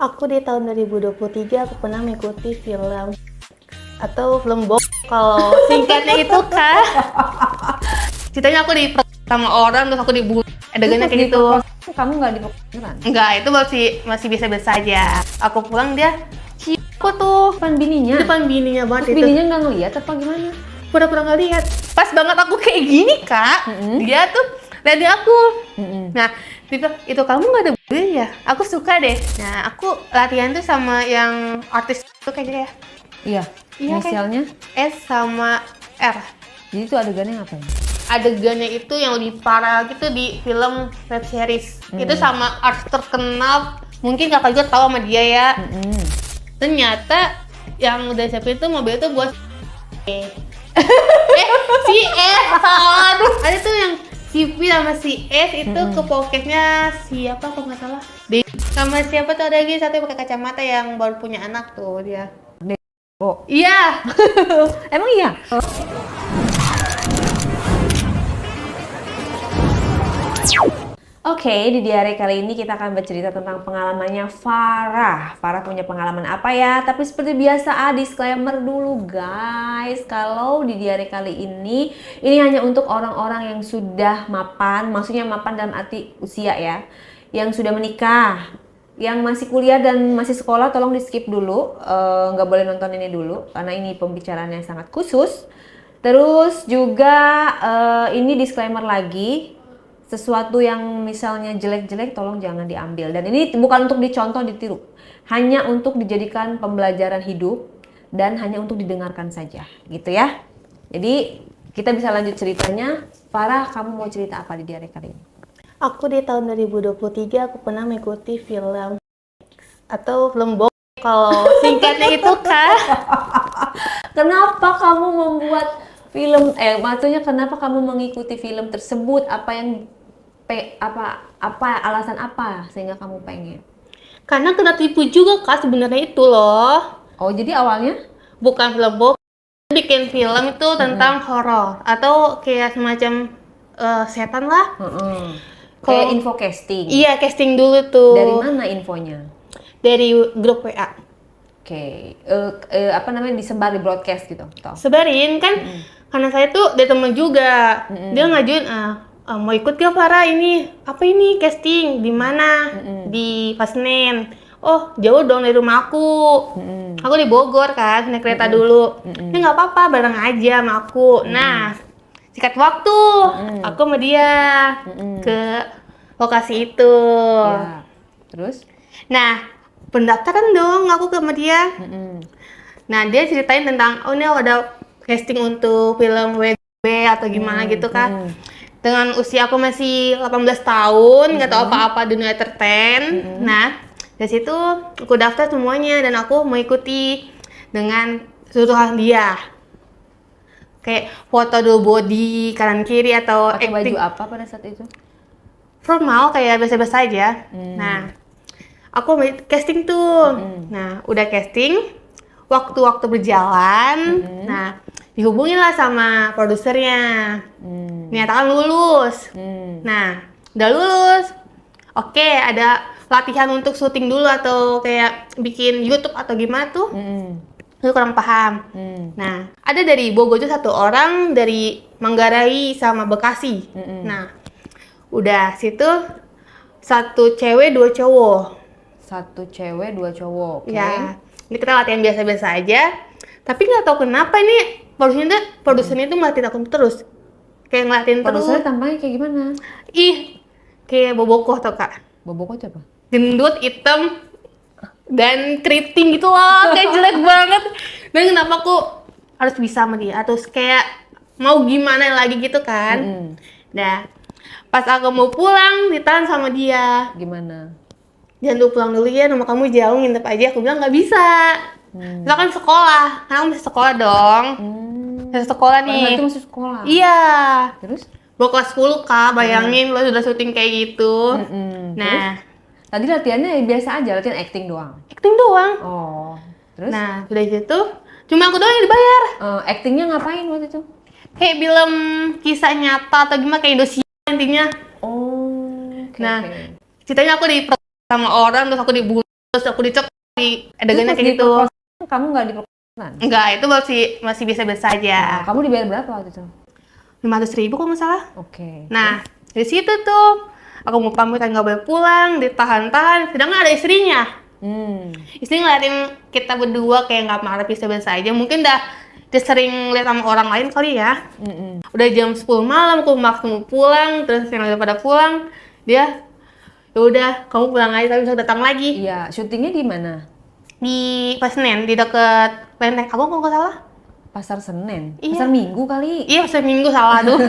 Aku di tahun 2023 aku pernah mengikuti film atau film box kalau singkatnya itu kan. Ceritanya aku sama orang terus aku dibully. Adegannya kayak gitu. Kamu nggak diperan? Enggak, itu masih biasa-biasa aja. Aku pulang dia aku tuh Depan bininya? depan bininya banget Terus itu. bininya nggak ngeliat apa gimana? Pura-pura nggak lihat. Pas banget aku kayak gini kak, dia tuh liatin aku. Nah, dia bilang, itu kamu nggak ada bully ya? Aku suka deh. Nah, aku latihan tuh sama yang artis tuh kayaknya ya. Iya. Iya, Inisialnya? S sama R. Jadi itu adegannya ngapain? Adegannya itu yang lebih parah gitu di film web series. Itu sama artis terkenal. Mungkin kakak juga tahu sama dia ya. Ternyata yang udah siapin itu mobil itu buat si S salah. Aduh, ada tuh yang si V sama si S itu ke poketnya siapa kok nggak salah. D sama siapa tuh ada lagi satu yang pakai kacamata yang baru punya anak tuh dia. Oh, Iya. emang iya? Oke, di diary kali ini kita akan bercerita tentang pengalamannya Farah. Farah punya pengalaman apa ya? Tapi seperti biasa, disclaimer dulu guys. Kalau di diary kali ini hanya untuk orang-orang yang sudah mapan, maksudnya mapan dalam arti usia ya, yang sudah menikah. Yang masih kuliah dan masih sekolah tolong di skip dulu, nggak boleh nonton ini dulu karena ini pembicaraannya sangat khusus. Terus juga ini disclaimer lagi, sesuatu yang misalnya jelek-jelek tolong jangan diambil, dan ini bukan untuk dicontoh ditiru, hanya untuk dijadikan pembelajaran hidup dan hanya untuk didengarkan saja gitu ya. Jadi kita bisa lanjut ceritanya. Farah, kamu mau cerita apa di diary kali ini? Aku di tahun 2023 aku pernah mengikuti film atau film box kalau singkatnya itu kan. Kenapa kamu membuat film, maksudnya kenapa kamu mengikuti film tersebut? Apa yang alasan apa sehingga kamu pengen? Karena kena tipu juga kak sebenarnya itu loh. Oh, jadi awalnya Bukan film box, bikin film itu tentang horor atau kayak semacam setan lah. kayak info casting. Iya, casting dulu tuh. Dari mana infonya? Dari grup WA. Oke, apa namanya, disebar di broadcast gitu? Toh. Sebarin kan, karena saya tuh dari temen juga. Dia ngajuin, mau ikut gak Farah ini? Apa ini casting? Di mana? Di Pasnen. Oh, jauh dong dari rumah aku. Aku di Bogor kan, naik kereta dulu. Ya nggak apa-apa, bareng aja sama aku. Nah, sikat waktu, aku sama dia ke lokasi itu. Ya. Terus? Nah, pendaftaran dong aku sama dia. Nah, dia ceritain tentang, oh ini ada casting untuk film WB atau gimana gitu kan. Dengan usia aku masih 18 tahun, nggak tahu apa-apa dunia entertain. Nah, dari situ aku daftar semuanya dan aku mengikuti dengan suruhan dia. Kayak foto dulu body kanan kiri atau Pakai baju acting apa pada saat itu? formal kayak biasa-biasa aja. Nah, aku casting tuh. Nah, udah casting, waktu-waktu berjalan. Nah, dihubungin lah sama produsernya. Nyatakan lulus. Nah, udah lulus. Oke, ada latihan untuk syuting dulu atau kayak bikin YouTube atau gimana tuh. Aku kurang paham. Nah, ada dari Bogor tuh satu orang, dari Manggarai sama Bekasi. Nah, udah situ satu cewek dua cowok. Satu cewek, dua cowok. Oke. Ya, ini kita latihan biasa-biasa aja. Tapi nggak tahu kenapa ini produsernya tuh ngeliatin aku terus. Kayak ngeliatin terus. Produsernya tampangnya kayak gimana? Ih, kayak bobokoh tau kak. Boboko siapa? Gendut, hitam, dan keriting gitu loh. Kayak jelek banget. Dan kenapa aku harus bisa sama dia? Terus kayak mau gimana lagi gitu kan. Nah, pas aku mau pulang, ditahan sama dia. Gimana? Jangan dulu pulang dulu ya, rumah kamu jauh, nginep aja. Aku bilang nggak bisa. Kita kan sekolah, karena aku masih sekolah dong. Masih sekolah nih. Itu masih sekolah? Iya. Terus? Bawa kelas 10 kak, bayangin lo sudah syuting kayak gitu. Nah, Tadi latihannya biasa aja, latihan acting doang? acting doang. Oh, terus? Nah, udah gitu, cuma aku doang yang dibayar. Actingnya ngapain waktu itu? Kayak film kisah nyata atau gimana, kayak Indonesia intinya. Oh, Nah, ceritanya aku sama orang, terus aku dibully. terus aku dicek di adegannya Terus kayak di gitu. perkosan, kamu nggak di perkosan? Enggak, itu masih biasa-biasa aja. Nah, kamu dibayar berapa waktu itu? 500.000 kok nggak salah. Oke. Nah, dari situ tuh aku mau pamit nggak boleh pulang, ditahan-tahan. Sedangkan ada istrinya. Istri ngeliatin kita berdua kayak nggak marah, biasa-biasa aja. Mungkin dia sering lihat sama orang lain kali ya. Udah jam 10 malam, aku maksa mau pulang, terus yang lain pada pulang, dia ya udah kamu pulang aja tapi bisa datang lagi. Iya, syutingnya di mana? Di Pasenen, di deket Lenteng Agung kalau nggak salah. Pasar Senen. Iya. Pasar Minggu kali. Iya, Seminggu salah tuh.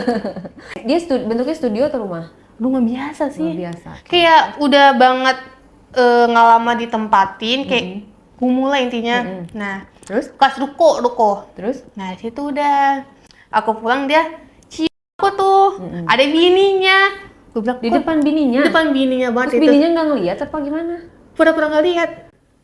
Dia bentuknya studio atau rumah? Rumah biasa sih. Rumah biasa. Kayak udah banget nggak lama ditempatin, kayak kumuh lah intinya. Nah, Terus? kelas ruko. Terus? Nah, situ udah aku pulang, dia cium aku tuh. Ada bininya. Gue bilang, Di "Kok depan bininya? di depan bininya banget Terus itu." bininya nggak ngeliat apa gimana? Pura-pura nggak lihat.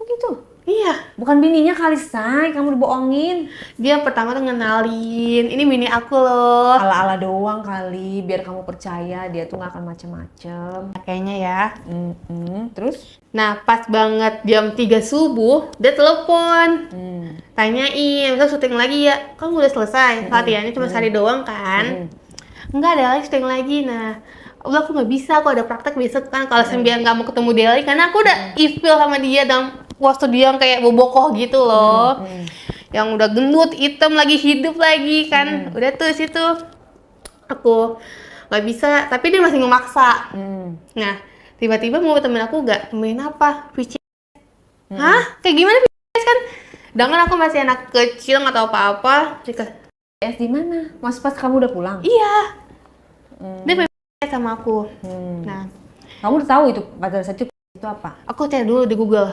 Oh gitu? Iya. Bukan bininya kali, Say. Kamu dibohongin. Dia pertama tuh ngenalin, ini bini aku loh. Ala-ala doang kali, biar kamu percaya dia tuh nggak akan macem-macem. Kayaknya ya. Terus? Nah, pas banget jam 3 subuh, dia telepon. Tanyain, misal syuting lagi ya, kamu udah selesai, latihannya cuma sehari doang kan? Enggak, ada lagi syuting lagi. Nah, udah aku nggak bisa, aku ada praktek besok kan, kalau sambil nggak mau ketemu dia lagi, karena aku udah ilfeel sama dia dalam waktu dia yang kayak bobokoh gitu loh. Yang udah gendut, hitam lagi, hidup lagi kan. Udah tuh situ aku nggak bisa, tapi dia masih memaksa. Nah, tiba-tiba mau temen aku nggak, temenin apa? VCS. Hah? Kayak gimana VCS kan? Sedangkan aku masih anak kecil, nggak tahu apa-apa. di mana? Mas pas kamu udah pulang? Iya. Dia VCS sama aku. Nah, Kamu udah tahu itu pada saat itu apa? aku cari dulu di Google.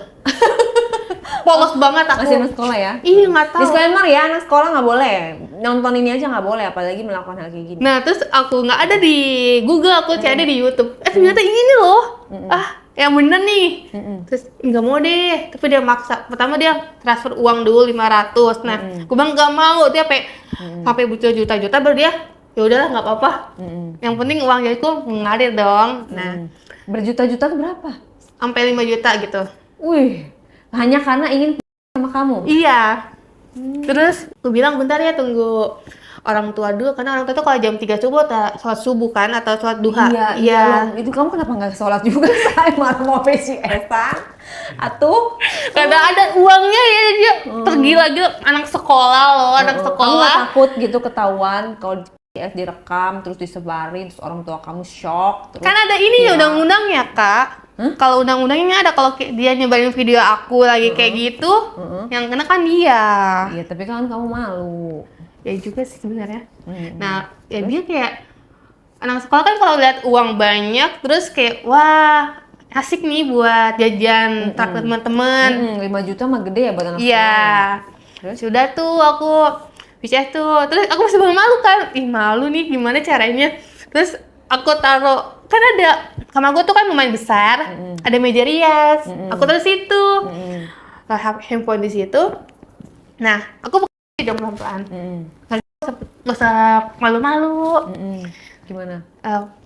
Polos banget aku. Masih anak sekolah ya? Iya, nggak tahu. Disclaimer ya, anak sekolah nggak boleh. Nonton ini aja nggak boleh, apalagi melakukan hal kayak gini. Nah, terus aku nggak ada di Google, aku cari di YouTube. Ternyata ini loh. Yang bener nih. Terus nggak mau deh, tapi dia maksa. Pertama dia transfer uang dulu 500. Nah, aku bilang nggak mau, dia sampai berjuta-juta, baru dia ya udahlah nggak apa-apa. Yang penting uang jadiku mengalir dong. Nah, Berjuta-juta tuh berapa? sampai 5 juta gitu. Wih, hanya karena ingin sama kamu? Iya. Terus aku bilang bentar ya, tunggu orang tua dulu, karena orang tua tuh kalau jam 3 subuh sholat subuh kan, atau sholat duha. Iya. Itu kamu kenapa nggak sholat juga? Saya malah mau PCS-an. Atau Karena ada uangnya ya, dia tergila-gila, anak sekolah loh, anak kamu sekolah. nggak takut gitu ketahuan kalau PCS direkam terus disebarin terus orang tua kamu shock terus Kan ada ini ya undang-undangnya, Kak. Kalau undang-undangnya ada, kalau dia nyebarin video aku lagi kayak gitu, yang kena kan dia. iya, tapi kan kamu malu. Ya juga sih sebenarnya. Nah, ya dia kayak anak sekolah kan kalau lihat uang banyak, terus kayak wah asik nih buat jajan traktir teman-teman. 5 juta mah gede ya buat anak Iya. sekolah. Terus? Sudah tuh aku VCS tuh. Terus aku masih malu kan. Ih, malu nih gimana caranya. Terus aku taruh, kan ada kamar gue tuh kan lumayan besar, ada meja rias. Aku taruh situ. Handphone di situ. Nah, aku buka dong pelan-pelan. Nggak usah malu-malu. Gimana?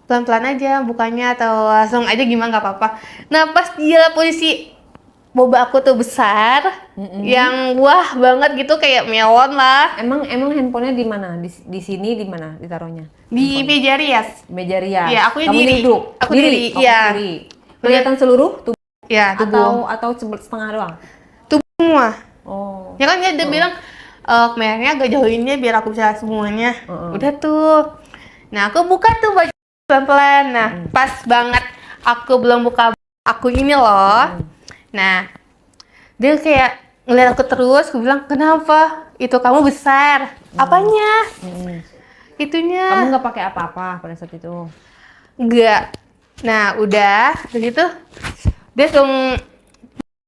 Pelan-pelan aja bukanya, atau langsung aja gimana, nggak apa-apa. Nah, pas dia posisi boba aku tuh besar, yang wah banget gitu, kayak melon lah, Emang handphonenya di mana? Di sini di mana ditaruhnya? di meja rias. Meja rias. Iya, aku Kamu diri. duduk. Aku diri, Kamu iya. diri. Kelihatan seluruh tubuh Ya, tubuh. atau setengah doang? Tubuh semua. Oh. Ya kan dia bilang kameranya agak jauhinnya biar aku bisa lihat semuanya. Udah tuh. Nah, aku buka tuh baju pelan-pelan. Nah, pas banget aku belum buka aku ini loh. Nah, dia kayak ngeliat aku terus. Aku bilang, kenapa? Itu kamu besar. Apanya? Itunya. Kamu nggak pakai apa-apa pada saat itu? Enggak. Nah, udah. Dari itu dia langsung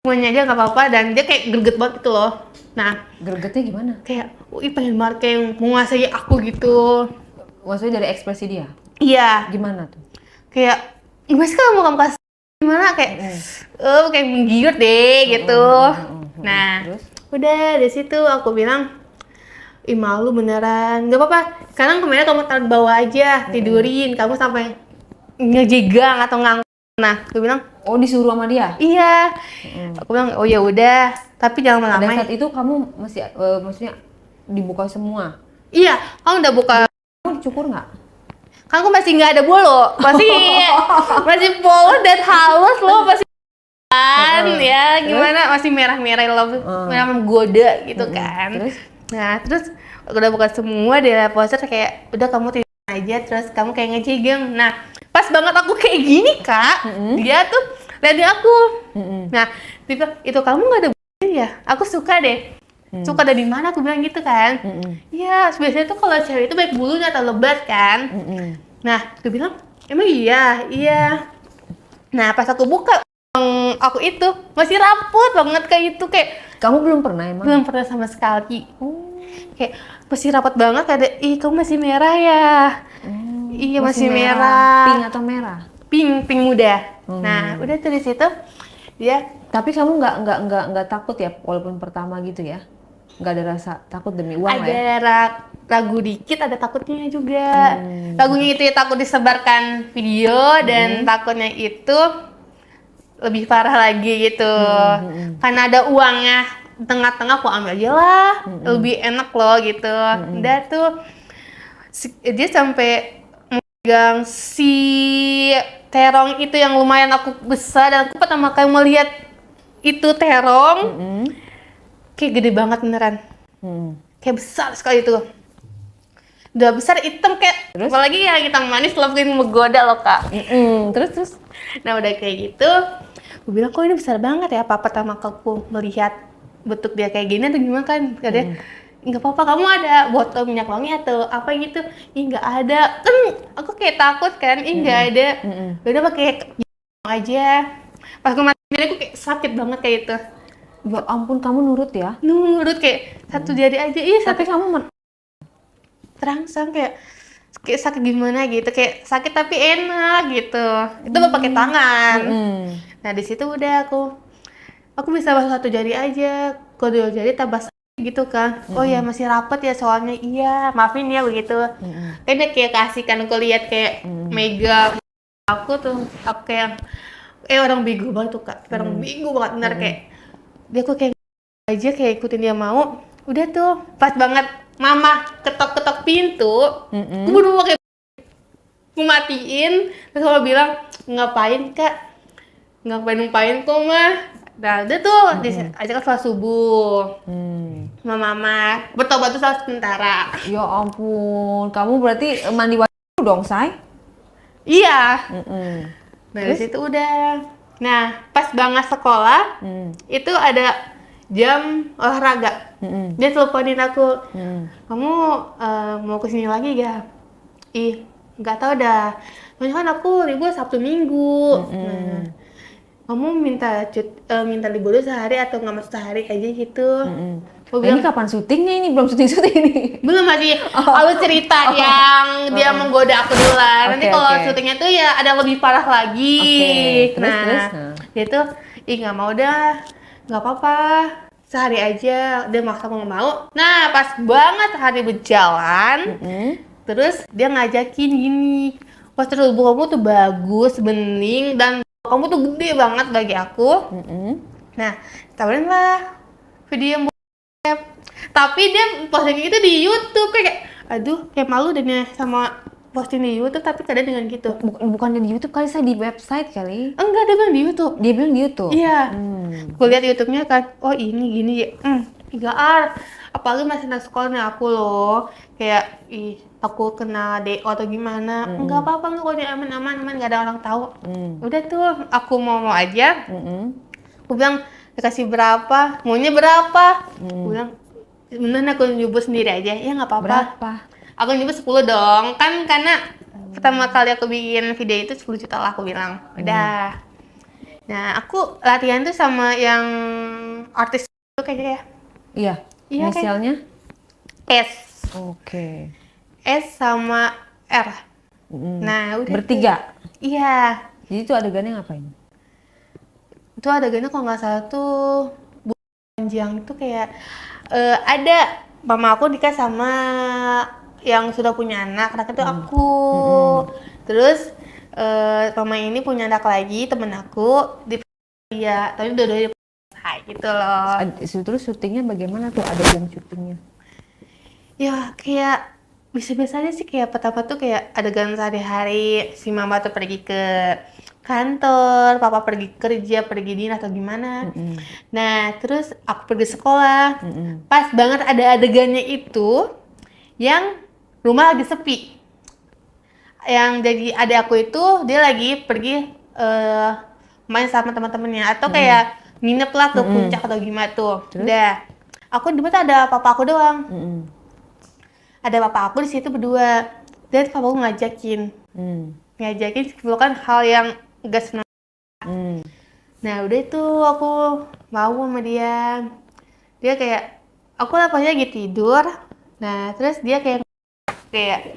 semuanya aja nggak apa-apa, dan dia kayak greget banget gitu loh. Nah, Gregetnya gimana? kayak, pengen banget kayak menguasai aku gitu. Maksudnya dari ekspresi dia? Iya. Gimana tuh? Kayak, gimana sih kamu kasih gimana? Kayak, kayak menggigit deh gitu. Nah, Terus? udah dari situ aku bilang, ih malu beneran. Gak apa-apa, sekarang kemarin kamu taruh di bawah aja, tidurin. Kamu sampai ngejegang atau Nah, gue bilang, Oh, disuruh sama dia? iya. Aku bilang, oh ya udah, tapi jangan Pada lama-lama. saat itu kamu masih maksudnya dibuka semua. Iya, kamu udah buka. Kamu dicukur nggak? Kan aku masih nggak ada bulu, masih polos dan halus loh, masih kan ya gimana, masih merah-merah merah menggoda gitu kan. Terus? Nah terus aku udah buka semua, dia poster kayak udah kamu tidur aja, terus kamu kayak ngejigeng. Nah pas banget aku kayak gini kak, dia tuh liatin aku. Nah dia bilang, itu kamu nggak ada bulu ya? Aku suka deh. Suka dari mana? Aku bilang gitu kan. Iya, biasanya tuh kalau cewek itu baik bulunya atau lebat kan. Nah, aku bilang, emang iya, iya. Nah, pas aku buka, aku itu masih raput banget kayak itu, kayak Kamu belum pernah emang? belum pernah sama sekali. Kayak masih rapat banget, kayak ih kamu masih merah ya. Iya masih merah. Pink atau merah? Pink muda. Nah, udah tuh di situ dia. Tapi kamu nggak takut ya, walaupun pertama gitu ya? Nggak ada rasa takut demi uang lah ya? Ada ragu dikit, ada takutnya juga. Ragunya itu ya takut disebarkan video, dan takutnya itu lebih parah lagi gitu. Karena ada uangnya di tengah-tengah, aku ambil aja lah, lebih enak loh gitu. Udah tuh dia sampai megang si terong itu yang lumayan aku besar, dan aku pertama kali melihat itu terong kayak gede banget beneran. Kayak besar sekali tuh. Udah besar, hitam kayak, Terus? apalagi yang hitam manis lebih menggoda loh kak. Terus? Nah udah kayak gitu, gue bilang kok ini besar banget ya, apa pertama kali aku melihat bentuk dia kayak gini atau gimana kan. Katanya, nggak apa-apa, kamu ada botol minyak wangi atau apa gitu? Ih nggak ada, kan aku kayak takut kan, ih nggak ada. Udah pakai aja. Pas gue mati aku kayak sakit banget kayak itu. Ya ampun, kamu nurut ya? Nurut kayak satu jari aja, iya Tapi sakit. kamu Terangsang kayak sakit gimana gitu, kayak sakit tapi enak gitu. Itu baru pakai tangan. Nah di situ udah aku bisa bahas satu jari aja, kalau dua jari tabas gitu kan. Oh ya masih rapet ya soalnya, iya maafin ya begitu. Kan dia kayak kasihkan aku lihat kayak mega aku tuh, aku kayak orang bego banget tuh kak, orang bego banget bener. Kayak dia aku kayak aja kayak ikutin dia mau. Udah tuh pas banget mama ketok-ketok pintu, aku buru kayak aku matiin, terus mama bilang ngapain kak, ngapain kok mah. Nah udah tuh diajak sholat subuh sama mama, bertobat tuh saat sementara. Ya ampun, kamu berarti mandi wajib dong, Say? Iya. Nah dari situ udah. Nah pas banget sekolah itu ada jam olahraga. Dia teleponin aku, kamu mau kesini lagi gak? Ih nggak tahu dah, soalnya kan aku libur Sabtu Minggu. Nah, kamu minta libur sehari atau nggak masuk sehari aja gitu. Aku Ini bilang, kapan syutingnya ini? Belum syuting ini. belum, masih aku cerita yang dia menggoda aku duluan. Nanti kalau syutingnya tuh ya ada lebih parah lagi. Terus? Dia tuh, ih nggak mau dah, nggak apa-apa, sehari aja. Dia maksa mau nggak mau. Nah pas banget hari berjalan, terus dia ngajakin gini, postur tubuh kamu tuh bagus, bening, dan kamu tuh gede banget bagi aku. Nah tawarin lah video bokep. Tapi dia posting itu di YouTube, kayak aduh kayak malu deh sama posting di YouTube, tapi kadang dengan gitu. Bukan di YouTube kali, saya di website kali. Enggak, dia bilang di YouTube. Dia bilang di YouTube? Iya. Gue lihat YouTube-nya kan, oh ini gini ya. Enggak apalagi masih anak sekolah nih aku loh. Kayak, ih aku kena DO atau gimana. Enggak apa-apa, enggak, kok dia aman, enggak ada orang tahu. Udah tuh, aku mau aja. Aku bilang, dikasih berapa? Maunya berapa? Aku bilang, beneran aku nyebut sendiri aja. Ya nggak apa-apa. Berapa? Aku nyebut 10 dong. Kan karena pertama kali aku bikin video itu 10 juta lah aku bilang. Udah. Nah, aku latihan tuh sama yang artis itu kayaknya ya. Iya. Iya, Inisialnya? S. Oke. S sama R. Nah, udah. Bertiga? Iya. Jadi itu adegannya ngapain? Itu adegannya kalau nggak salah tuh panjang itu kayak ada mama aku nikah sama yang sudah punya anak itu aku. Terus mama ini punya anak lagi, temen aku di dia, tapi dua-duanya selesai gitu loh. Terus syutingnya bagaimana tuh adegan syutingnya? Ya kayak bisa-bisa aja sih, kayak pertama tuh kayak adegan sehari-hari si mama tuh pergi ke kantor, papa pergi kerja, pergi dinas atau gimana. Nah terus aku pergi sekolah, pas banget ada adegannya itu yang rumah lagi sepi. Yang jadi adik aku itu dia lagi pergi main sama teman-temannya atau kayak nginep lah ke puncak atau gimana tuh. Udah, aku di mana ada papa aku doang. Ada papa aku di situ berdua. Dan papa aku ngajakin kan hal yang gak senang. Nah udah itu aku mau sama dia. Dia kayak aku lapanya lagi tidur. Nah terus dia kayak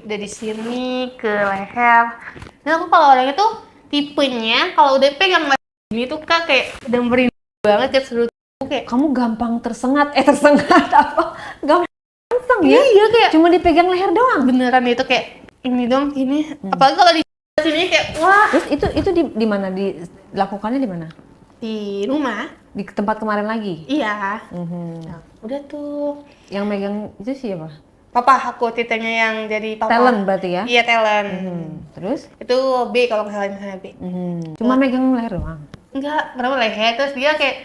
dari sini ke leher. Dan aku kalau orangnya tuh tipenya kalau udah pegang ini tuh Kak kayak udah merinding banget ke seluruh tubuh kayak. Kamu gampang tersengat apa? Gampang ya? Iya kayak cuma dipegang leher doang. beneran itu kayak ini dong gini. Apalagi kalau di sini kayak wah. Terus itu di mana dilakukannya di mana? Di rumah. Di tempat kemarin lagi? Iya. Nah, udah tuh. Yang megang itu siapa? Papa aku titanya yang jadi papa. Talent berarti ya? Iya talent. Terus? Itu B kalau nggak salah misalnya B. Cuma megang leher doang? Enggak, kenapa leher? Terus dia kayak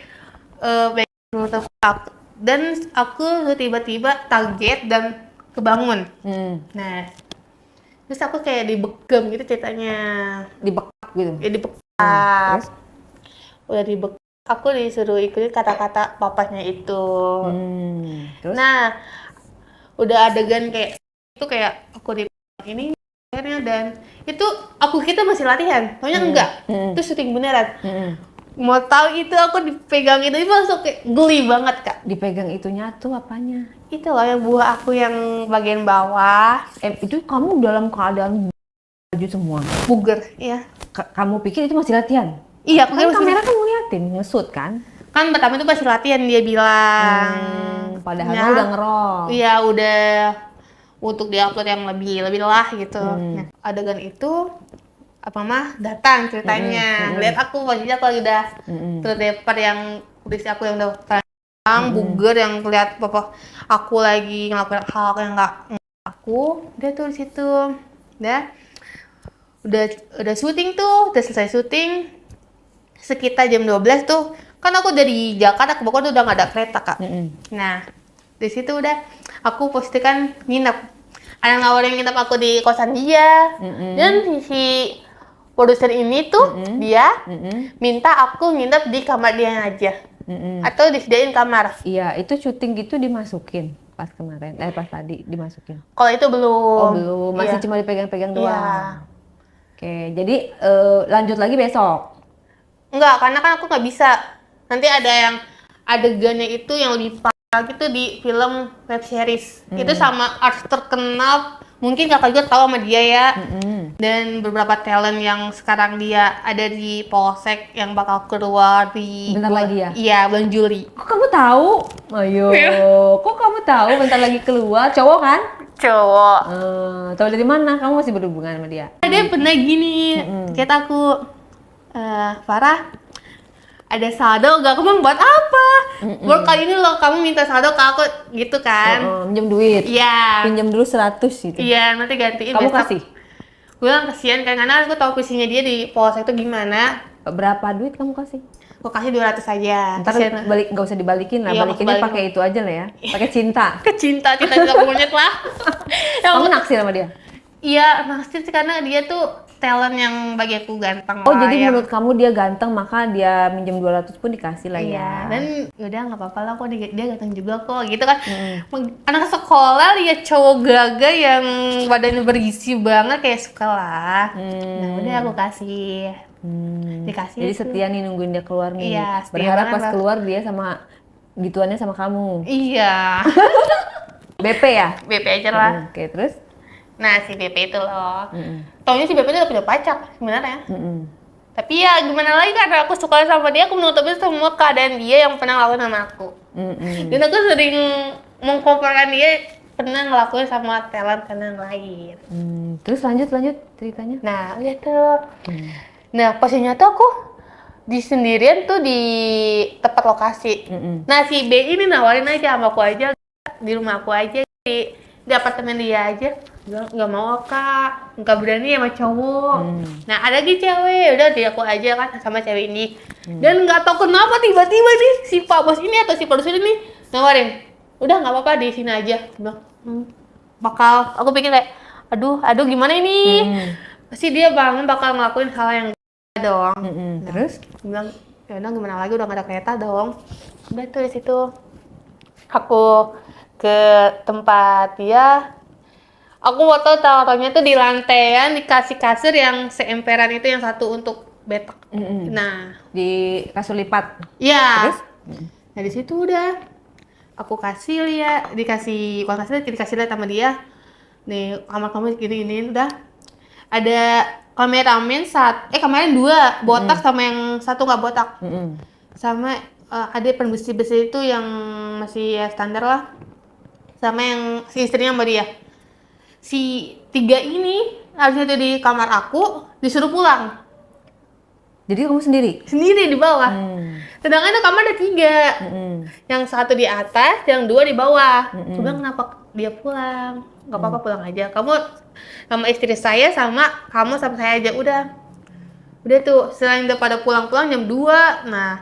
megang aku. Dan aku tiba-tiba target dan kebangun. Nah, terus aku kayak dibekam gitu ceritanya. Dibekap gitu? Ya dibekap. Udah dibekap. Aku disuruh ikutin kata-kata papanya itu. Terus? Nah, udah adegan kayak itu kayak aku di ini akhirnya dan itu aku kita masih latihan, soalnya enggak. Itu syuting beneran. Mau tahu itu aku dipegang itu langsung kayak geli banget Kak. Dipegang itunya tuh apanya? Itu loh yang buah aku yang bagian bawah. Itu kamu dalam keadaan baju semua? Buger, iya. Kamu pikir itu masih latihan? Iya, aku kan kamera kan ngeliatin, nge-shoot kan? Kan pertama itu masih latihan dia bilang. Padahal udah ngerol. Iya, udah untuk diupload yang lebih lah gitu. Nah, adegan itu apa mah datang ceritanya. Lihat aku posisinya aku lagi udah terdeper yang posisi aku yang udah buger yang lihat bapak aku lagi ngelakuin hal yang nggak aku. Dia tuh di situ. Udah syuting tuh, udah selesai syuting. Sekitar jam 12 tuh kan aku dari Jakarta ke Bogor tuh udah nggak ada kereta Kak. Nah di situ udah aku posisikan nginep, ada ngawarin nginep aku di kosan dia. Dan si produser ini tuh dia minta aku nginep di kamar dia aja atau disediain kamar. Iya itu syuting gitu dimasukin pas kemarin pas tadi dimasukin. Kalau itu belum. Oh belum, masih cuma dipegang-pegang doang. Oke jadi lanjut lagi besok. Enggak, karena kan aku nggak bisa. Nanti ada yang adegannya itu yang lebih parah gitu di film web series. Itu sama artis terkenal, mungkin kakak juga tahu sama dia ya. Dan beberapa talent yang sekarang dia ada di Polsek yang bakal keluar di bentar lagi ya? Iya, bulan Juli. Kok kamu tahu? Ayo, kok kamu tahu bentar lagi keluar? Cowok kan? Cowok. Tahu dari mana? Kamu masih berhubungan sama dia? Dia pernah gini, kata aku, Farah, ada saldo gak? Kamu buat apa? Baru kali ini loh kamu minta saldo ke aku gitu kan? Minjem duit? Iya. Pinjam dulu 100 gitu? Iya, nanti gantiin. Kamu besok. kasih? Gue kan kasihan kan, karena aku tahu posisinya dia di Polsek itu gimana. Berapa duit kamu kasih? Gue kasih 200 aja. Ntar nggak usah dibalikin lah, Iya, balikinnya pakai itu aja lah ya, pakai cinta. Cinta tidak monyet lah. Kamu naksir sama dia? Iya, naksir sih karena dia tuh talent yang bagi aku ganteng. Oh jadi menurut kamu dia ganteng maka dia minjem 200 pun dikasih lah ya? Iya, dan yaudah nggak apa-apa lah kok dia ganteng juga kok gitu kan. Anak sekolah lihat cowok gagah yang badannya bergizi banget kayak suka lah. Nah udah aku kasih. Dikasih. Jadi setia nih nungguin dia keluar nih. Iya, berharap pas keluar dia sama gituannya sama kamu. Iya. BP ya? BP aja lah. Oke, terus? Nah si BP itu loh. Taunya si BP itu udah punya pacar sebenarnya. Tapi ya gimana lagi karena aku suka sama dia, aku menutupin semua keadaan dia yang pernah lakuin sama aku. Dan aku sering mengkomparkan dia pernah ngelakuin sama talent yang lain. Terus lanjut ceritanya. Nah, udah tuh. Nah, posisinya tuh aku di sendirian tuh di tempat lokasi. Nah, si B ini nawarin aja sama aku aja, di rumah aku aja, di apartemen dia aja. Bilang, nggak mau kak, nggak berani sama cowok. Nah, ada lagi cewek, udah di aku aja kan sama cewek ini. Dan nggak tahu kenapa tiba-tiba nih si Pak Bos ini atau si produser ini nawarin, udah nggak apa-apa di sini aja. Bilang, bakal, aku pikir kayak, aduh gimana ini? Pasti dia bakal ngelakuin hal yang dong. Terus Bilang, ya udah gimana lagi, udah gak ada kereta dong. Udah tuh di situ aku ke tempat dia. Aku foto taruhnya tuh di lantaian, dikasih kasur yang seemperan itu, yang satu untuk betak. Nah, di kasur lipat. iya. Terus? Nah di situ udah aku kasih lihat, dikasih lihat sama dia. Nih kamar kamu gini udah. Ada kameramen kameramen 2 botak sama yang satu nggak botak. Sama ada pembersih-bersih itu yang masih ya standar lah. Sama yang si istrinya sama dia. Si 3 ini harusnya tuh di kamar aku disuruh pulang. Jadi kamu sendiri Di bawah. Sedangkan itu kamar ada 3. Yang satu di atas, yang 2 di bawah. Aku bilang kenapa dia pulang? Gak apa-apa pulang aja. Kamu sama istri saya sama kamu sama saya aja udah tuh. Selain udah pada pulang-pulang jam 2. Nah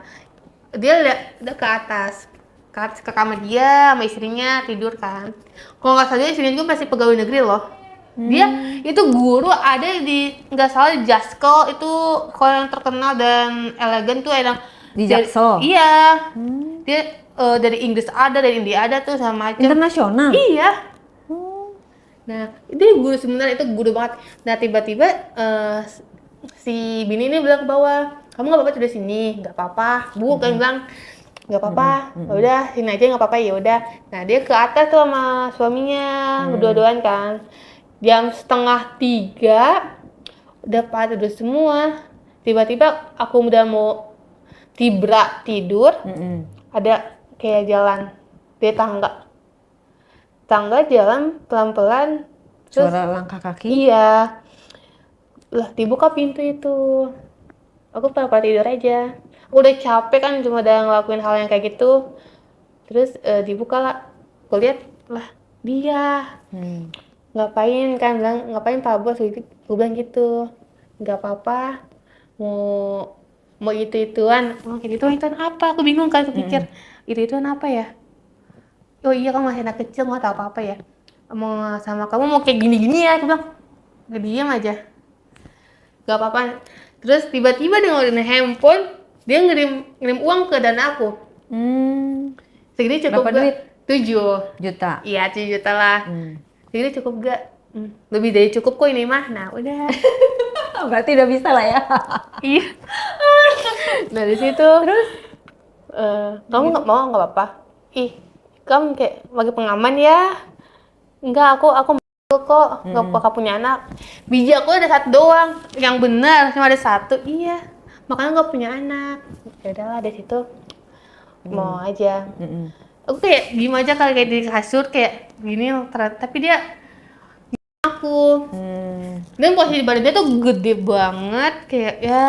dia udah ke atas ke kamar dia sama istrinya tidur kan. Kalau nggak salah istrinya juga masih pegawai negeri loh. Dia itu guru ada di nggak salah di Jaksel itu, kalau yang terkenal dan elegan tuh yang di Jaksel. Iya. Dia dari Inggris ada, dari India ada tuh sama macam. Internasional. Iya. Nah, dia guru sebenarnya, itu guru banget. Nah, tiba-tiba si Bini ini bilang ke bawah, kamu nggak apa-apa tidur sini, nggak apa-apa. Bu kan bilang nggak apa-apa, udah sini aja nggak apa-apa ya udah. Nah, dia ke atas tuh sama suaminya, berdua-duaan kan. Jam 2:30 udah pada tidur semua. Tiba-tiba aku udah mau tidur, ada kayak jalan di tangga jalan pelan-pelan. Terus, suara langkah kaki. iya. Lah dibuka pintu itu. Aku pada tidur aja. Aku udah capek kan, cuma udah ngelakuin hal yang kayak gitu. Terus dibuka lah. Aku lihat lah dia. Ngapain kan, bilang ngapain Pak Bos? Aku bilang gitu. Nggak apa-apa. Mau itu-ituan. Kayak gitu-ituan apa? Aku bingung kan, aku pikir itu-ituan apa ya? Oh iya, kamu masih anak kecil, mau tahu apa-apa ya? Mau sama kamu mau kayak gini-gini ya? Aku bilang, gak diam aja. Gak apa-apa. Terus tiba-tiba dia ngeluarin handphone, dia ngirim uang ke dana aku. Segini cukup berapa gak? duit? 7 juta. Iya, 7 juta lah. Segini cukup gak? Lebih dari cukup kok ini mah. Nah udah. Berarti udah bisa lah ya. Iya. Dari situ terus kamu nggak mau, nggak apa-apa. Ih, kamu kayak bagi pengaman ya. Enggak, aku kok nggak bakal punya anak. Biji aku ada 1 doang, yang benar cuma ada 1. Iya, makanya nggak punya anak. Ya udahlah, dari situ mau aja. Aku kayak diem aja kali, kayak di kasur kayak gini, tapi dia aku. Dan posisi badannya tuh gede banget, kayak ya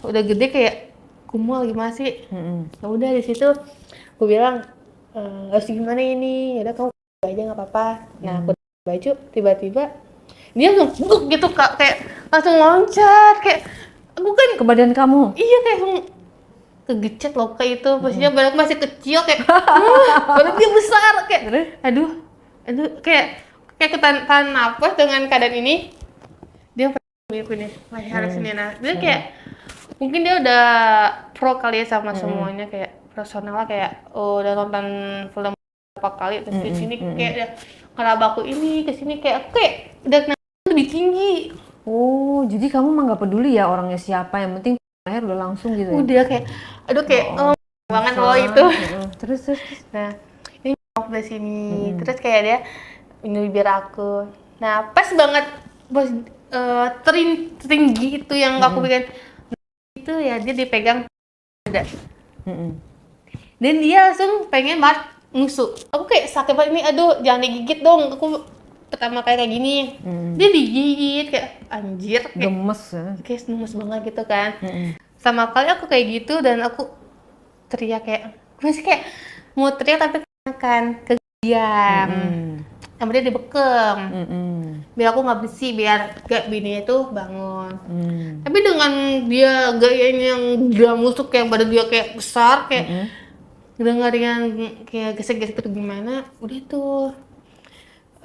udah gede kayak kumul gimana sih. Ya udah di situ aku bilang harus gimana ini, ya udah kamu aja nggak apa-apa. Nah aku baju tiba-tiba dia langsung buk gitu Kak, kayak langsung loncat, kayak aku kan Ke badan kamu. iya kayak kegecet loh kayak itu. Posisinya badanku masih kecil kayak badan dia besar kayak aduh kayak ketahan nafas dengan keadaan ini. Dia ini masih harus ini. Nah dia kayak mungkin dia udah pro kali ya sama semuanya, kayak personal lah, kayak udah nonton film berapa kali terus di sini kayak kerabaku ini kesini kayak udah lebih tinggi. Oh, jadi kamu mah nggak peduli ya orangnya siapa, yang penting akhir udah langsung gitu ya? Udah kayak aduh kayak banget loh itu. Terus. Nah ini dari sini terus kayak dia ini bibir aku. Nah pas banget bos tinggi itu yang aku bikin itu ya, dia dipegang ada. Dan dia langsung pengen banget nusuk. Aku kayak sakit banget ini, aduh jangan digigit dong. Aku pertama kali kayak gini. Dia digigit kayak anjir, kayak Gemes ya. kayak gemes banget gitu kan. Sama kali aku kayak gitu dan aku teriak kayak masih kayak mau teriak tapi kan diam. Sama dia dibekem. Biar aku nggak bersih, biar gak bininya tuh bangun. Tapi dengan dia gayanya yang dia musuk yang badan dia kayak besar kayak dengar yang kayak gesek-gesek itu gimana, udah tuh